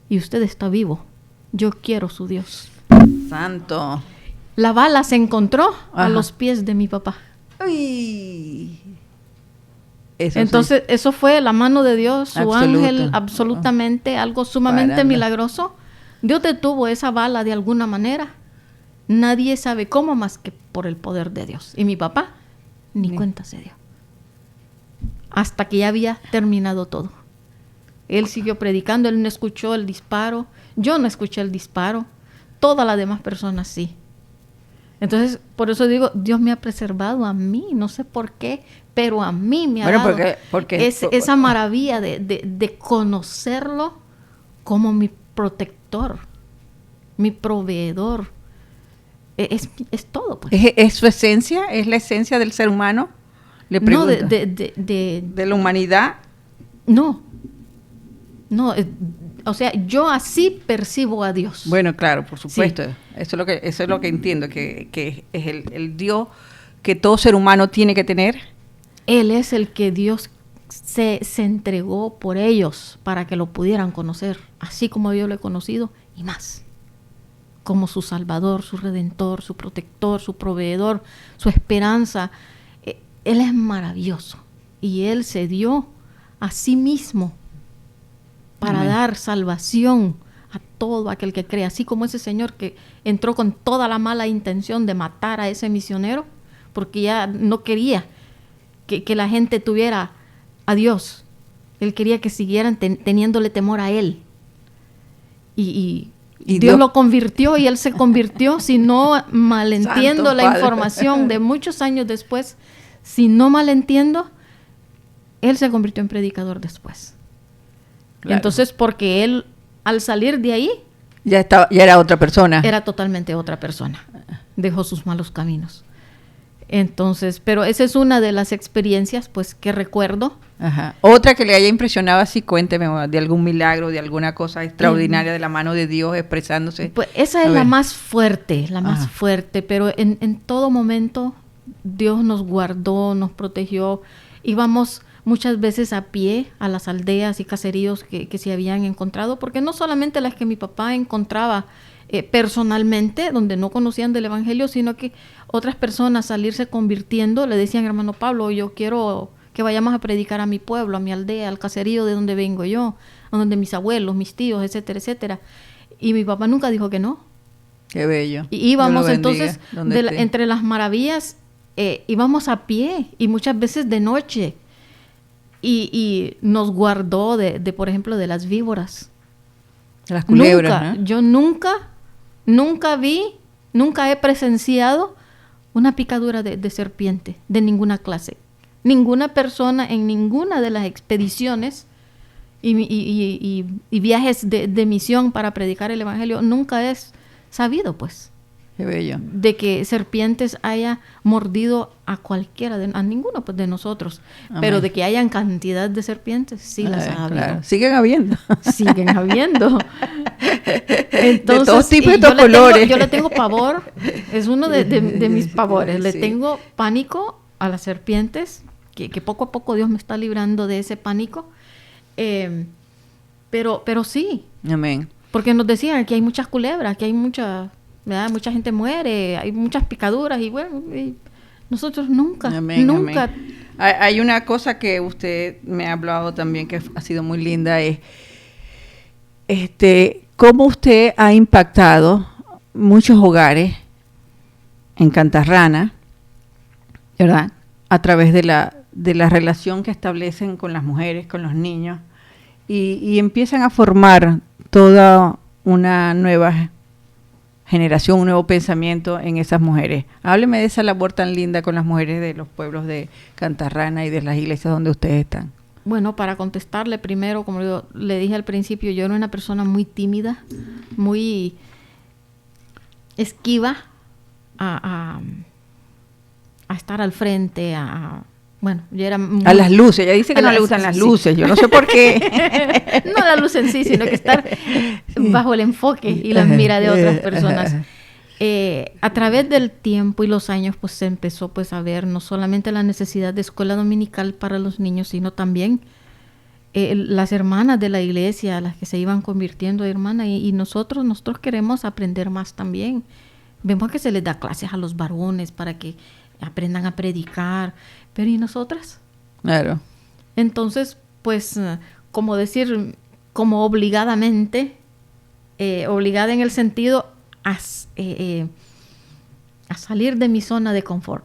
Y usted está vivo. Yo quiero su Dios. santo. La bala se encontró Ajá. a los pies de mi papá. Uy. Eso Entonces, eso fue la mano de Dios, su Absoluto. ángel, absolutamente, algo sumamente Paranda. milagroso. Dios detuvo esa bala de alguna manera. Nadie sabe cómo más que por el poder de Dios. Y mi papá ni cuenta se dio. Hasta que ya había terminado todo. Él siguió predicando, él no escuchó el disparo. Yo no escuché el disparo. Todas las demás personas sí. Entonces, por eso digo, Dios me ha preservado a mí, no sé por qué, pero a mí me ha dado esa maravilla de conocerlo como mi protector, mi proveedor. Es todo, pues. ¿Es su esencia? ¿Es la esencia del ser humano? Le No, pregunto. de la humanidad. No, o sea, yo así percibo a Dios. Bueno, claro, por supuesto. Sí. Eso es lo que entiendo, que es el Dios que todo ser humano tiene que tener. Él es el que Dios se entregó por ellos para que lo pudieran conocer, así como yo lo he conocido y más. Como su Salvador, su Redentor, su Protector, su Proveedor, su esperanza. Él es maravilloso y Él se dio a sí mismo para Amén. dar salvación a todo aquel que cree, así como ese señor que entró con toda la mala intención de matar a ese misionero, porque ya no quería que la gente tuviera a Dios. Él quería que siguieran teniéndole temor a Él. Y Dios lo convirtió y Él se convirtió, si no malentiendo Santo la Padre. información de muchos años después, si no malentiendo, Él se convirtió en predicador después. Claro. Entonces, porque Él, al salir de ahí, Ya era otra persona. era totalmente otra persona. Dejó sus malos caminos. Entonces, pero esa es una de las experiencias, pues, que recuerdo. Ajá. Otra que le haya impresionado así, cuénteme, de algún milagro, de alguna cosa extraordinaria de la mano de Dios expresándose. Pues esa es la más fuerte, pero en todo momento Dios nos guardó, nos protegió. Íbamos muchas veces a pie a las aldeas y caseríos que se habían encontrado, porque no solamente las que mi papá encontraba personalmente, donde no conocían del Evangelio, sino que otras personas salirse convirtiendo, le decían: hermano Pablo, yo quiero que vayamos a predicar a mi pueblo, a mi aldea, al caserío de donde vengo yo, a donde mis abuelos, mis tíos, etcétera, etcétera. Y mi papá nunca dijo que no. Qué bello. Y íbamos Dios lo bendiga, entonces, donde esté. entre las maravillas, íbamos a pie y muchas veces de noche. Y nos guardó por ejemplo, de las víboras. Las culebras, Nunca, ¿no? yo nunca he presenciado una picadura de serpiente de ninguna clase. Ninguna persona en ninguna de las expediciones y viajes de misión para predicar el evangelio nunca es sabido, pues, Qué bello. de que serpientes haya mordido a cualquiera, a ninguno pues, de nosotros. Amén. Pero de que hayan cantidad de serpientes, sí las ha habido. Claro. Siguen habiendo. Siguen habiendo. Entonces, de todos tipos y y todos colores. yo le tengo pavor, es uno de mis pavores. Le Sí. tengo pánico a las serpientes, que poco a poco Dios me está librando de ese pánico. Pero sí, Amén. porque nos decían que hay muchas culebras, que hay mucha gente muere, hay muchas picaduras y bueno, y nosotros nunca, Amén, nunca. amén. Hay una cosa que usted me ha hablado también que ha sido muy linda, es cómo usted ha impactado muchos hogares en Cantarrana, ¿verdad? A través de la relación que establecen con las mujeres, con los niños, y empiezan a formar toda una nueva generación, un nuevo pensamiento en esas mujeres. Hábleme de esa labor tan linda con las mujeres de los pueblos de Cantarrana y de las iglesias donde ustedes están. Bueno, para contestarle primero, como le dije al principio, yo era una persona muy tímida, muy esquiva a estar al frente, bueno, yo era muy, a las luces, ella dice que no le gustan las sí. luces, yo no sé por qué. No la luz en sí, sino que estar bajo el enfoque y la mira de otras personas. A través del tiempo y los años, pues se empezó pues a ver no solamente la necesidad de escuela dominical para los niños, sino también las hermanas de la iglesia, las que se iban convirtiendo en hermanas, y nosotros queremos aprender más también. Vemos que se les da clases a los varones para que aprendan a predicar, pero ¿y nosotras? Claro. Entonces, pues, como obligadamente, obligada en el sentido a salir de mi zona de confort,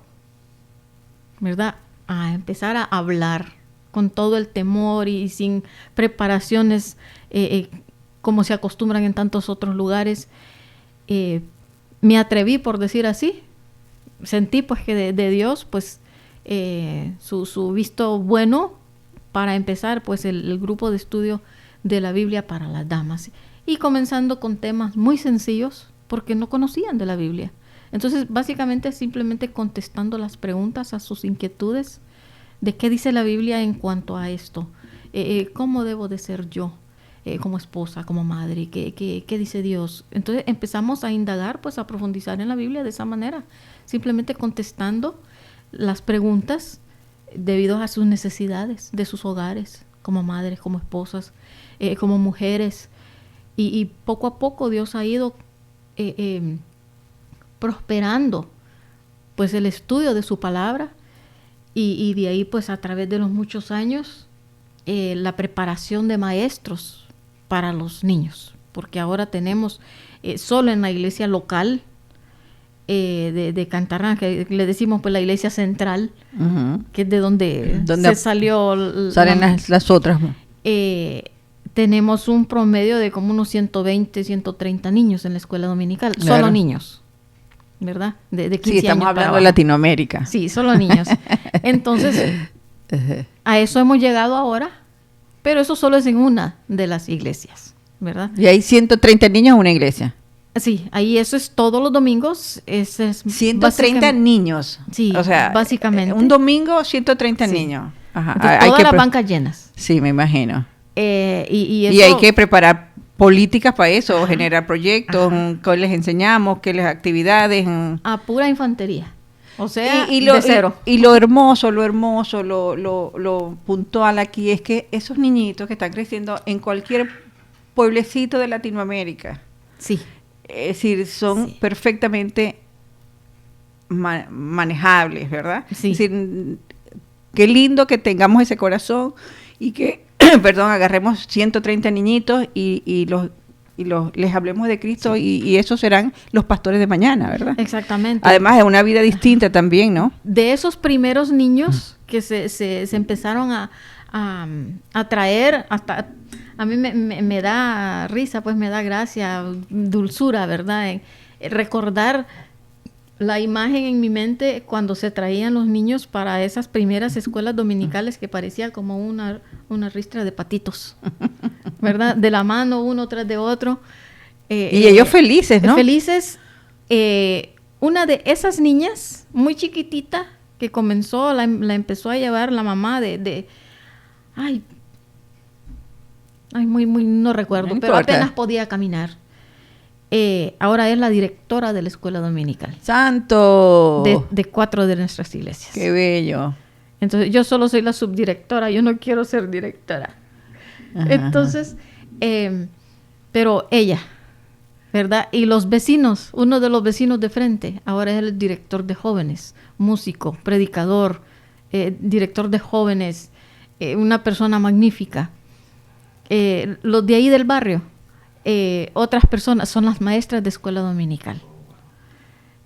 ¿verdad? A empezar a hablar con todo el temor y sin preparaciones como se acostumbran en tantos otros lugares. Me atreví, por decir así, sentí pues que de Dios, pues, su visto bueno para empezar pues el grupo de estudio de la Biblia para las damas, y comenzando con temas muy sencillos porque no conocían de la Biblia. Entonces básicamente simplemente contestando las preguntas a sus inquietudes de qué dice la Biblia en cuanto a esto, cómo debo de ser yo como esposa, como madre, qué dice Dios. Entonces empezamos a indagar, pues a profundizar en la Biblia de esa manera, simplemente contestando las preguntas debido a sus necesidades de sus hogares, como madres, como esposas, como mujeres, y poco a poco Dios ha ido prosperando pues el estudio de su palabra, y de ahí pues a través de los muchos años la preparación de maestros para los niños, porque ahora tenemos solo en la iglesia local de Cantarrana, que le decimos pues la iglesia central, Uh-huh. que es de donde se salió salen las otras. tenemos un promedio de como unos 120, 130 niños en la escuela dominical, Claro. Solo niños, ¿verdad? De 15 Sí, estamos años para hablando de abajo. Latinoamérica. Sí, solo niños. Entonces, a eso hemos llegado ahora, pero eso solo es en una de las iglesias, ¿verdad? Y hay 130 niños en una iglesia. Sí, ahí eso es todos los domingos. Ese es 130 niños. Sí, o sea, básicamente. un domingo 130 Sí. niños. Ajá. Entonces, Hay todas que las bancas llenas. Sí, me imagino. Y Y eso, hay que preparar políticas para eso, generar proyectos, qué les enseñamos, qué les actividades. a pura infantería. O sea, Y de cero. Y lo hermoso, lo puntual aquí es que esos niñitos que están creciendo en cualquier pueblecito de Latinoamérica, Sí. es decir, son Sí. perfectamente manejables, ¿verdad? Sí. Es decir, qué lindo que tengamos ese corazón y que, perdón, agarremos 130 niñitos y los y les hablemos de Cristo, y esos serán los pastores de mañana, ¿verdad? Exactamente. Además, es una vida distinta también, ¿no? De esos primeros niños que se empezaron a traer, hasta a mí me da risa, pues me da gracia, dulzura, ¿verdad? Recordar la imagen en mi mente cuando se traían los niños para esas primeras escuelas dominicales que parecía como una ristra de patitos, ¿verdad? De la mano, uno tras de otro. Y ellos felices, ¿no? Felices. Una de esas niñas, muy chiquitita, que comenzó, la empezó a llevar la mamá ay, muy, no recuerdo, No pero importa. apenas podía caminar. Ahora es la directora de la escuela dominical. ¡Santo! De 4 de nuestras iglesias. ¡Qué bello! Entonces, yo solo soy la subdirectora, yo no quiero ser directora. Ajá. Entonces, pero ella, ¿verdad? Y los vecinos, uno de los vecinos de frente, ahora es el director de jóvenes, músico, predicador, director de jóvenes, una persona magnífica. Los de ahí del barrio, otras personas son las maestras de escuela dominical.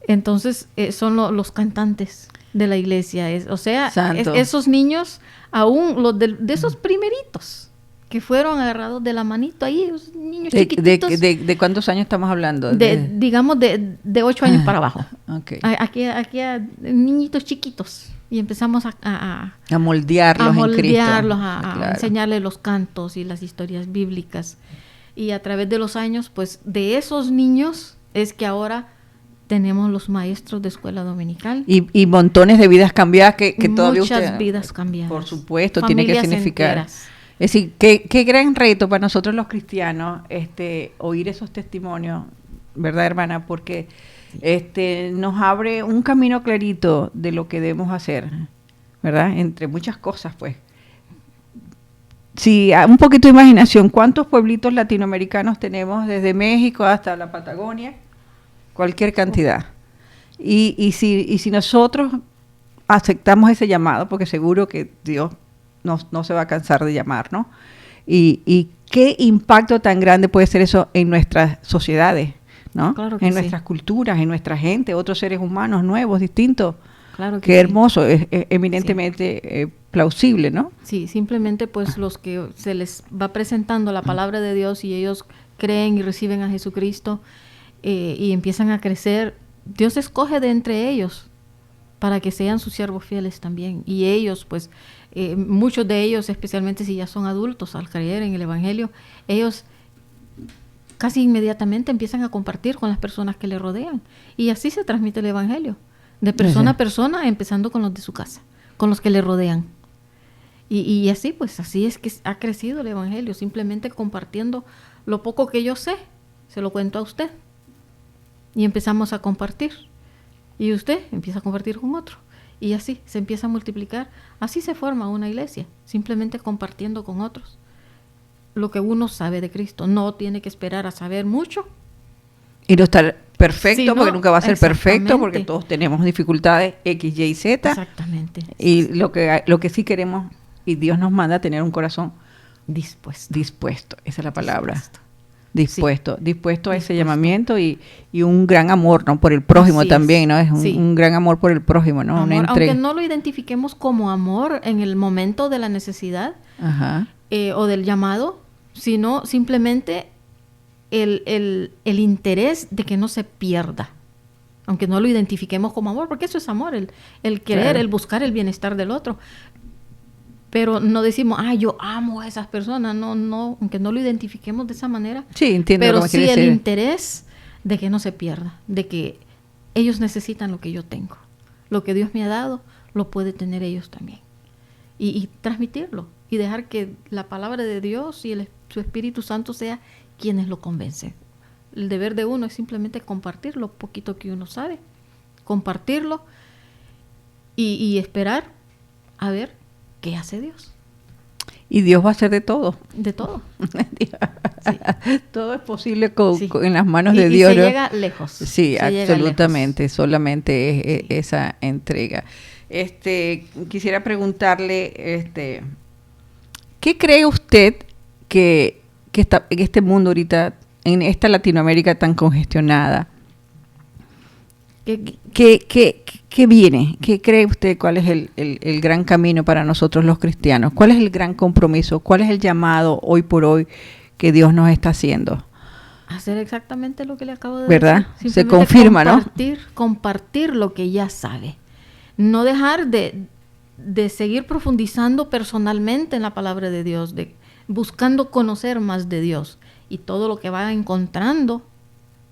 Entonces son los cantantes de la iglesia. Esos niños, aún los de esos primeritos que fueron agarrados de la manito ahí, esos niños chiquititos. ¿De cuántos años estamos hablando? Digamos de 8 años para abajo. Okay. Aquí a niñitos chiquitos. Y empezamos a moldearlos en Cristo. A enseñarles los cantos y las historias bíblicas. Y a través de los años, pues de esos niños es que ahora tenemos los maestros de escuela dominical. Y montones de vidas cambiadas que todavía muchas vidas cambiadas. Por supuesto, Familias tiene que significar. Enteras. Es decir, qué gran reto para nosotros los cristianos oír esos testimonios, ¿verdad, hermana? Porque nos abre un camino clarito de lo que debemos hacer, ¿verdad? Entre muchas cosas, pues. Sí, un poquito de imaginación. ¿Cuántos pueblitos latinoamericanos tenemos desde México hasta la Patagonia? Cualquier cantidad. Y si nosotros aceptamos ese llamado, porque seguro que Dios no se va a cansar de llamar, ¿no? Y qué impacto tan grande puede ser eso en nuestras sociedades, ¿no? Claro que en sí. nuestras culturas, en nuestra gente, otros seres humanos nuevos, distintos. Claro que Qué sí. hermoso, es eminentemente plausible, ¿no? Sí, simplemente pues los que se les va presentando la palabra de Dios y ellos creen y reciben a Jesucristo y empiezan a crecer, Dios escoge de entre ellos para que sean sus siervos fieles también. Y ellos, pues, muchos de ellos, especialmente si ya son adultos, al creer en el Evangelio, ellos casi inmediatamente empiezan a compartir con las personas que le rodean. Y así se transmite el Evangelio, de persona a persona, empezando con los de su casa, con los que le rodean. Y así, pues, así es que ha crecido el Evangelio, simplemente compartiendo lo poco que yo sé, se lo cuento a usted. Y empezamos a compartir. Y usted empieza a compartir con otro. Y así se empieza a multiplicar. Así se forma una iglesia, simplemente compartiendo con otros lo que uno sabe de Cristo. No tiene que esperar a saber mucho. Y no estar perfecto, Sí, no, porque nunca va a ser perfecto, exactamente. porque todos tenemos dificultades X, Y, Z. Exactamente. Y lo que sí queremos, y Dios nos manda a tener un corazón Dispuesto. esa es la palabra. Dispuesto. Dispuesto a ese llamamiento y un gran amor, ¿no? Por el prójimo Así es. también, ¿no? Es Sí. un gran amor por el prójimo, ¿no? Una Amor, entrega. aunque no lo identifiquemos como amor en el momento de la necesidad Ajá. O del llamado, sino simplemente el interés de que no se pierda. Aunque no lo identifiquemos como amor, porque eso es amor, el querer, Claro. el buscar el bienestar del otro. Pero no decimos, yo amo a esas personas, no, aunque no lo identifiquemos de esa manera. Sí, entiendo Pero cómo sí quiere el decir. interés de que no se pierda, de que ellos necesitan lo que yo tengo. Lo que Dios me ha dado, lo puede tener ellos también. Y transmitirlo, y dejar que la palabra de Dios y su Espíritu Santo sea quienes lo convencen. El deber de uno es simplemente compartir lo poquito que uno sabe, compartirlo y esperar a ver qué hace Dios. Y Dios va a hacer de todo. De todo. Todo es posible Sí. en las manos de Y Dios, se ¿no? llega lejos. Sí, se llega absolutamente. lejos. Solamente es esa entrega. Quisiera preguntarle, ¿qué cree usted que está en este mundo ahorita en esta Latinoamérica tan congestionada, ¿qué viene? ¿Qué cree usted? ¿Cuál es el gran camino para nosotros los cristianos? ¿Cuál es el gran compromiso? ¿Cuál es el llamado hoy por hoy que Dios nos está haciendo? Hacer exactamente lo que le acabo de ¿verdad? decir. Se confirma, Compartir lo que ya sabe. No dejar de seguir profundizando personalmente en la palabra de Dios, buscando conocer más de Dios. Y todo lo que va encontrando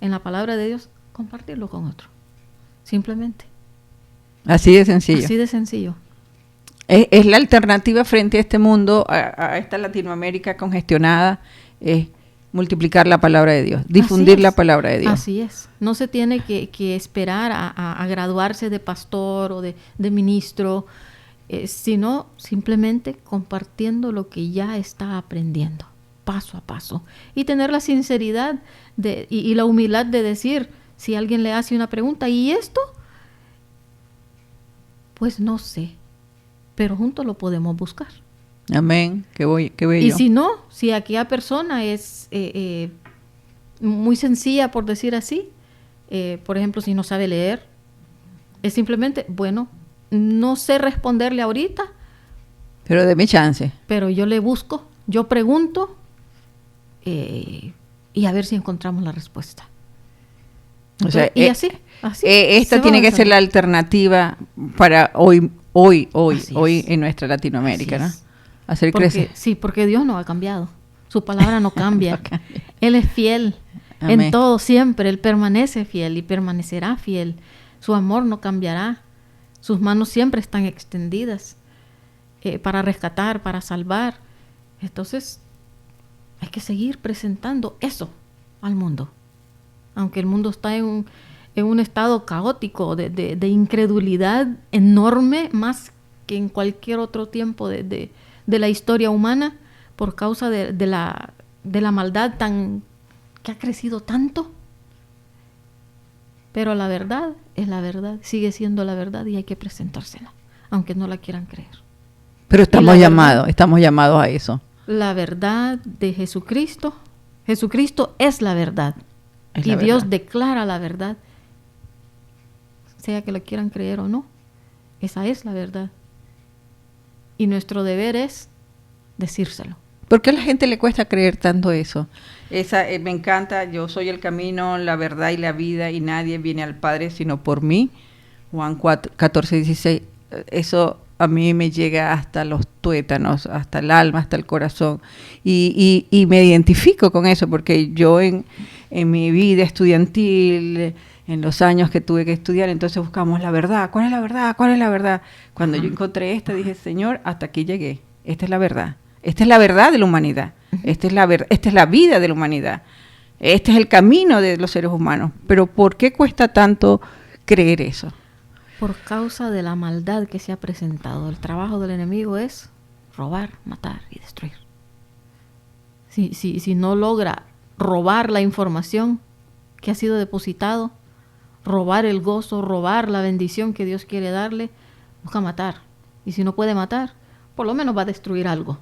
en la palabra de Dios, compartirlo con otro. Simplemente. Así de sencillo. Así de sencillo. Es la alternativa frente a este mundo, a esta Latinoamérica congestionada, es multiplicar la palabra de Dios, difundir la palabra de Dios. Así es. No se tiene que esperar a graduarse de pastor o de ministro, sino simplemente compartiendo lo que ya está aprendiendo, paso a paso. Y tener la sinceridad y la humildad de decir, si alguien le hace una pregunta, ¿y esto? Pues no sé, pero juntos lo podemos buscar. Amén, qué bello. Y si no, si aquella persona es muy sencilla, por decir así, por ejemplo, si no sabe leer, es simplemente, bueno, no sé responderle ahorita, pero deme chance. Pero yo le busco, yo pregunto y a ver si encontramos la respuesta. O sea, y así esta tiene que ser la alternativa para hoy en nuestra Latinoamérica, ¿no? Hacer crecer. Sí, porque Dios no ha cambiado. Su palabra no cambia. Él es fiel. Amén. En todo siempre. Él permanece fiel y permanecerá fiel. Su amor no cambiará. Sus manos siempre están extendidas para rescatar, para salvar. Entonces, hay que seguir presentando eso al mundo. Aunque el mundo está en un estado caótico de incredulidad enorme, más que en cualquier otro tiempo de la historia humana, por causa de la maldad que ha crecido tanto. Pero la verdad es la verdad, sigue siendo la verdad y hay que presentársela, aunque no la quieran creer. Pero estamos llamados a eso. La verdad de Jesucristo es la verdad. Y Dios declara la verdad, sea que la quieran creer o no. Esa es la verdad. Y nuestro deber es decírselo. ¿Por qué a la gente le cuesta creer tanto eso? Me encanta, yo soy el camino, la verdad y la vida, y nadie viene al Padre sino por mí. Juan 14:16. Eso a mí me llega hasta los tuétanos, hasta el alma, hasta el corazón. Y me identifico con eso, porque yo en mi vida estudiantil, en los años que tuve que estudiar, entonces buscamos la verdad. ¿Cuál es la verdad? ¿Cuál es la verdad? Cuando yo encontré esta, dije, Señor, hasta aquí llegué. Esta es la verdad. Esta es la verdad de la humanidad. Esta es la vida de la humanidad. Este es el camino de los seres humanos. Pero ¿por qué cuesta tanto creer eso? Por causa de la maldad que se ha presentado. El trabajo del enemigo es robar, matar y destruir. Si no logra robar la información que ha sido depositado, robar el gozo, robar la bendición que Dios quiere darle, busca matar. Y si no puede matar, por lo menos va a destruir algo.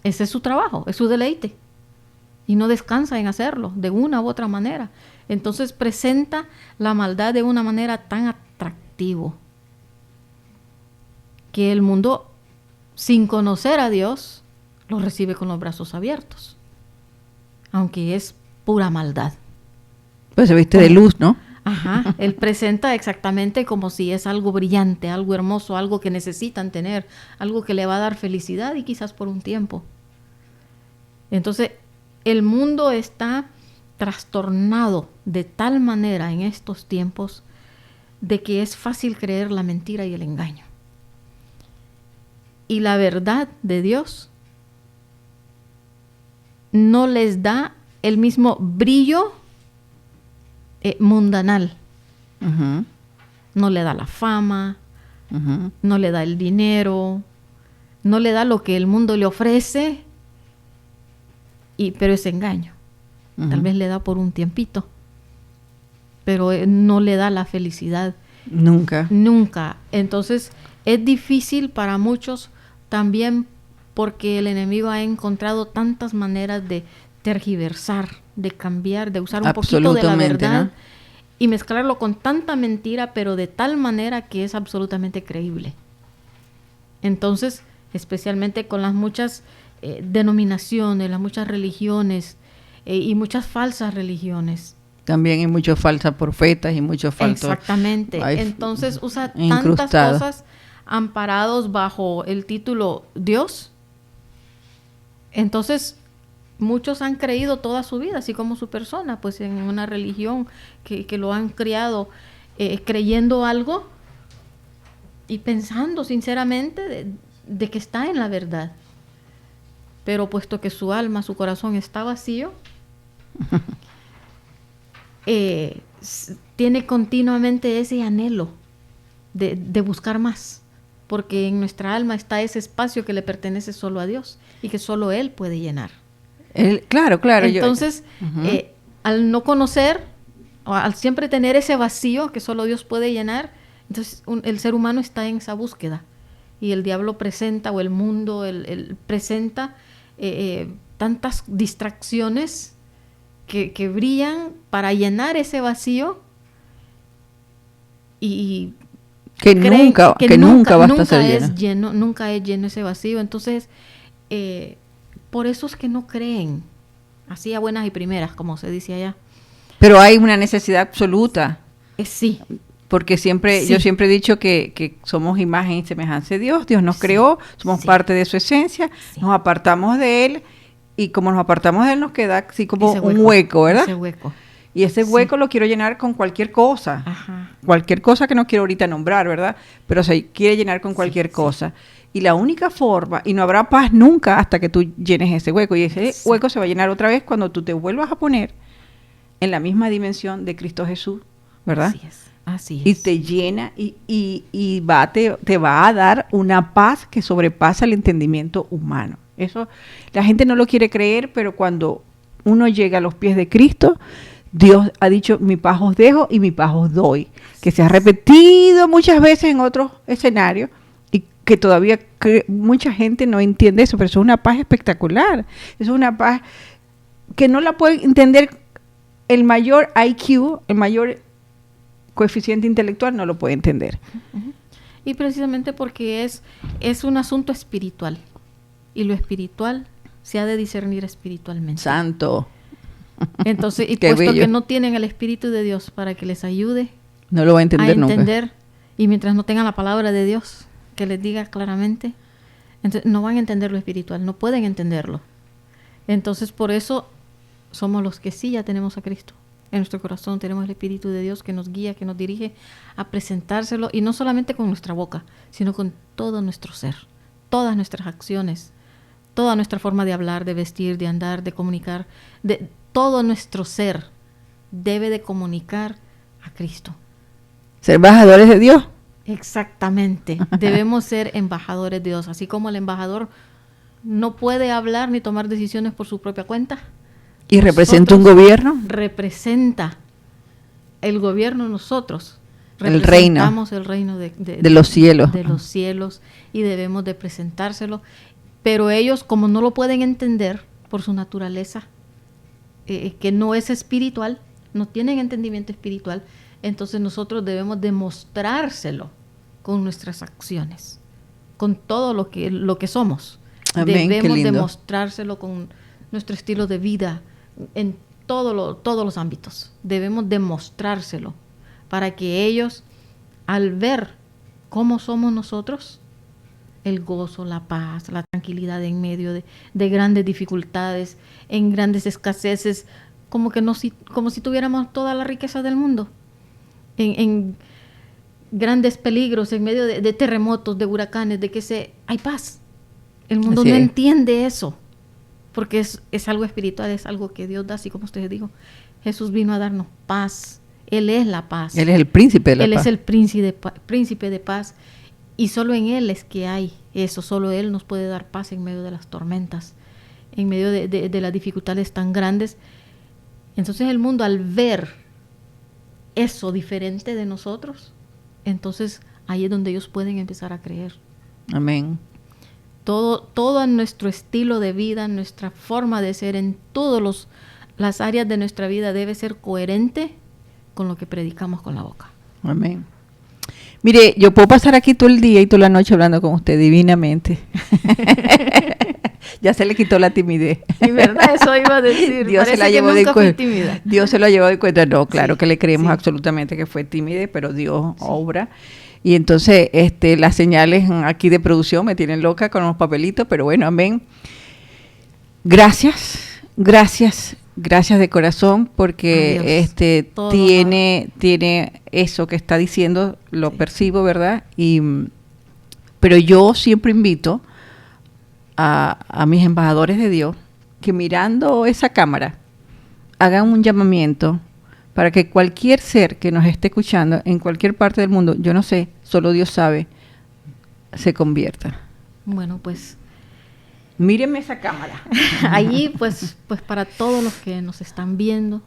Ese es su trabajo, es su deleite. Y no descansa en hacerlo de una u otra manera. Entonces presenta la maldad de una manera tan atractiva que el mundo, sin conocer a Dios, lo recibe con los brazos abiertos. Aunque es pura maldad. Pues se viste de luz, ¿no? Ajá, él presenta exactamente como si es algo brillante, algo hermoso, algo que necesitan tener, algo que le va a dar felicidad y quizás por un tiempo. Entonces, el mundo está trastornado de tal manera en estos tiempos de que es fácil creer la mentira y el engaño. Y la verdad de Dios no les da el mismo brillo mundanal. Uh-huh. No le da la fama, uh-huh, no le da el dinero, no le da lo que el mundo le ofrece, pero es engaño. Uh-huh. Tal vez le da por un tiempito, pero no le da la felicidad. Nunca. Entonces es difícil para muchos también porque el enemigo ha encontrado tantas maneras de tergiversar, de cambiar, de usar un poquito de la verdad, ¿no? Y mezclarlo con tanta mentira, pero de tal manera que es absolutamente creíble. Entonces, especialmente con las muchas denominaciones, las muchas religiones y muchas falsas religiones. También hay muchos falsos profetas y muchos falsos... Exactamente. Entonces usa tantas cosas amparados bajo el título Dios. Entonces muchos han creído toda su vida, así como su persona, pues en una religión que lo han criado creyendo algo y pensando sinceramente de que está en la verdad. Pero puesto que su alma, su corazón está vacío, tiene continuamente ese anhelo de buscar más, porque en nuestra alma está ese espacio que le pertenece solo a Dios y que solo Él puede llenar. Claro. Entonces, al no conocer, o al siempre tener ese vacío que solo Dios puede llenar, entonces el ser humano está en esa búsqueda. Y el diablo presenta, o el mundo presenta tantas distracciones que brillan para llenar ese vacío y que nunca va a estar lleno. Nunca es lleno ese vacío. Entonces, por eso es que no creen, así a buenas y primeras, como se dice allá. Pero hay una necesidad absoluta. Sí. Porque yo siempre he dicho que somos imagen y semejanza de Dios. Dios nos creó, somos parte de su esencia, nos apartamos de Él, y como nos apartamos de Él nos queda así como un hueco, ¿verdad? Ese hueco. Y ese hueco lo quiero llenar con cualquier cosa. Ajá. Cualquier cosa que no quiero ahorita nombrar, ¿verdad? Pero se quiere llenar con cualquier cosa. Y la única forma, y no habrá paz nunca hasta que tú llenes ese hueco. Y ese hueco se va a llenar otra vez cuando tú te vuelvas a poner en la misma dimensión de Cristo Jesús, ¿verdad? Así es. Y te llena y te va a dar una paz que sobrepasa el entendimiento humano. Eso la gente no lo quiere creer, pero cuando uno llega a los pies de Cristo, Dios ha dicho, mi paz os dejo y mi paz os doy, que se ha repetido muchas veces en otros escenarios y que todavía mucha gente no entiende eso, pero eso es una paz espectacular. Eso es una paz que no la puede entender el mayor IQ, el mayor coeficiente intelectual no lo puede entender. Y precisamente porque es un asunto espiritual, y lo espiritual se ha de discernir espiritualmente. Santo. Entonces, y puesto que no tienen el Espíritu de Dios para que les ayude, no lo va a entender nunca. Y mientras no tengan la palabra de Dios que les diga claramente, entonces no van a entender lo espiritual, no pueden entenderlo. Entonces, por eso somos los que sí ya tenemos a Cristo. En nuestro corazón tenemos el Espíritu de Dios que nos guía, que nos dirige a presentárselo, y no solamente con nuestra boca, sino con todo nuestro ser, todas nuestras acciones, toda nuestra forma de hablar, de vestir, de andar, de comunicar, de todo nuestro ser debe de comunicar a Cristo. Ser embajadores de Dios. Exactamente. Debemos ser embajadores de Dios, así como el embajador no puede hablar ni tomar decisiones por su propia cuenta. ¿Y representa un gobierno? Representa el gobierno nosotros. El reino. Representamos el reino de los cielos. De los cielos, y debemos de presentárselo. Pero ellos, como no lo pueden entender por su naturaleza, que no es espiritual, no tienen entendimiento espiritual, entonces nosotros debemos demostrárselo con nuestras acciones, con todo lo que somos. Amén, debemos demostrárselo con nuestro estilo de vida, en todos los ámbitos. Debemos demostrárselo para que ellos, al ver cómo somos nosotros, el gozo, la paz, la tranquilidad en medio de grandes dificultades, en grandes escaseces, como si tuviéramos toda la riqueza del mundo, en grandes peligros, en medio de terremotos, de huracanes, hay paz. El mundo no entiende eso, porque es algo espiritual, es algo que Dios da, así como usted dijo. Jesús vino a darnos paz. Él es la paz. Él es el príncipe de la paz. Él es el príncipe de paz. Y solo en Él es que hay eso. Solo Él nos puede dar paz en medio de las tormentas, en medio de las dificultades tan grandes. Entonces el mundo, al ver eso diferente de nosotros, entonces ahí es donde ellos pueden empezar a creer. Amén. todo en nuestro estilo de vida, nuestra forma de ser, en todas las áreas de nuestra vida debe ser coherente con lo que predicamos con la boca. Amén. Mire, yo puedo pasar aquí todo el día y toda la noche hablando con usted divinamente. Ya se le quitó la timidez. Y verdad, eso iba a decir. Dios se la Parece que llevó de nunca fui cuenta. tímida. Dios se la llevó de cuenta. No, claro Sí, que le creemos sí. absolutamente que fue tímida, pero Dios obra. Y entonces las señales aquí de producción me tienen loca con los papelitos, pero bueno, amén. Gracias de corazón, porque Todo tiene eso que está diciendo, lo Sí. percibo, ¿verdad? Pero yo siempre invito a mis embajadores de Dios que mirando esa cámara hagan un llamamiento para que cualquier ser que nos esté escuchando en cualquier parte del mundo, yo no sé, solo Dios sabe, se convierta. Bueno, pues Mírenme esa cámara. allí, pues para todos los que nos están viendo,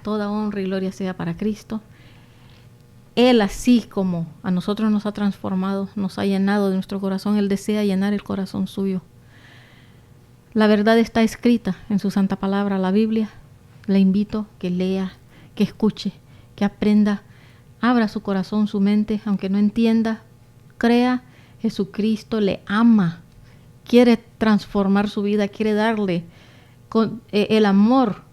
toda honra y gloria sea para Cristo. Él, así como a nosotros nos ha transformado, nos ha llenado de nuestro corazón, Él desea llenar el corazón suyo. La verdad está escrita en su santa palabra, la Biblia. Le invito que lea, que escuche, que aprenda, abra su corazón, su mente, aunque no entienda, crea, Jesucristo le ama, quiere transformar su vida, quiere darle el amor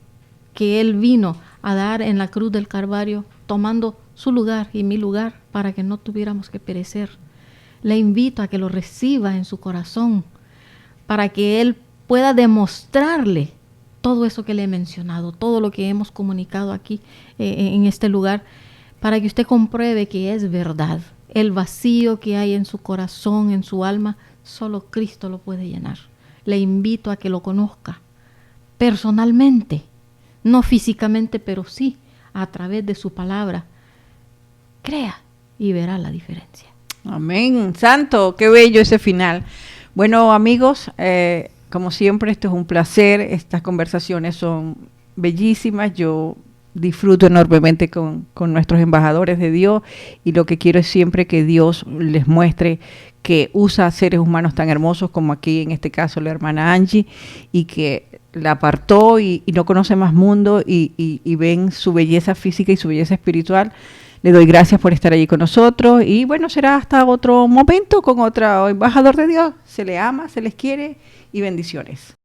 que Él vino a dar en la cruz del Calvario, tomando su lugar y mi lugar para que no tuviéramos que perecer. Le invito a que lo reciba en su corazón, para que Él pueda demostrarle todo eso que le he mencionado, todo lo que hemos comunicado aquí en este lugar, para que usted compruebe que es verdad. El vacío que hay en su corazón, en su alma, solo Cristo lo puede llenar. Le invito a que lo conozca personalmente, no físicamente, pero sí a través de su palabra. Crea y verá la diferencia. Amén. Santo, qué bello ese final. Bueno, amigos, como siempre, esto es un placer. Estas conversaciones son bellísimas. Yo disfruto enormemente con nuestros embajadores de Dios, y lo que quiero es siempre que Dios les muestre que usa seres humanos tan hermosos como aquí, en este caso, la hermana Angie, y que la apartó y no conoce más mundo y ven su belleza física y su belleza espiritual. Le doy gracias por estar allí con nosotros, y bueno, será hasta otro momento con otro embajador de Dios. Se le ama, se les quiere, y bendiciones.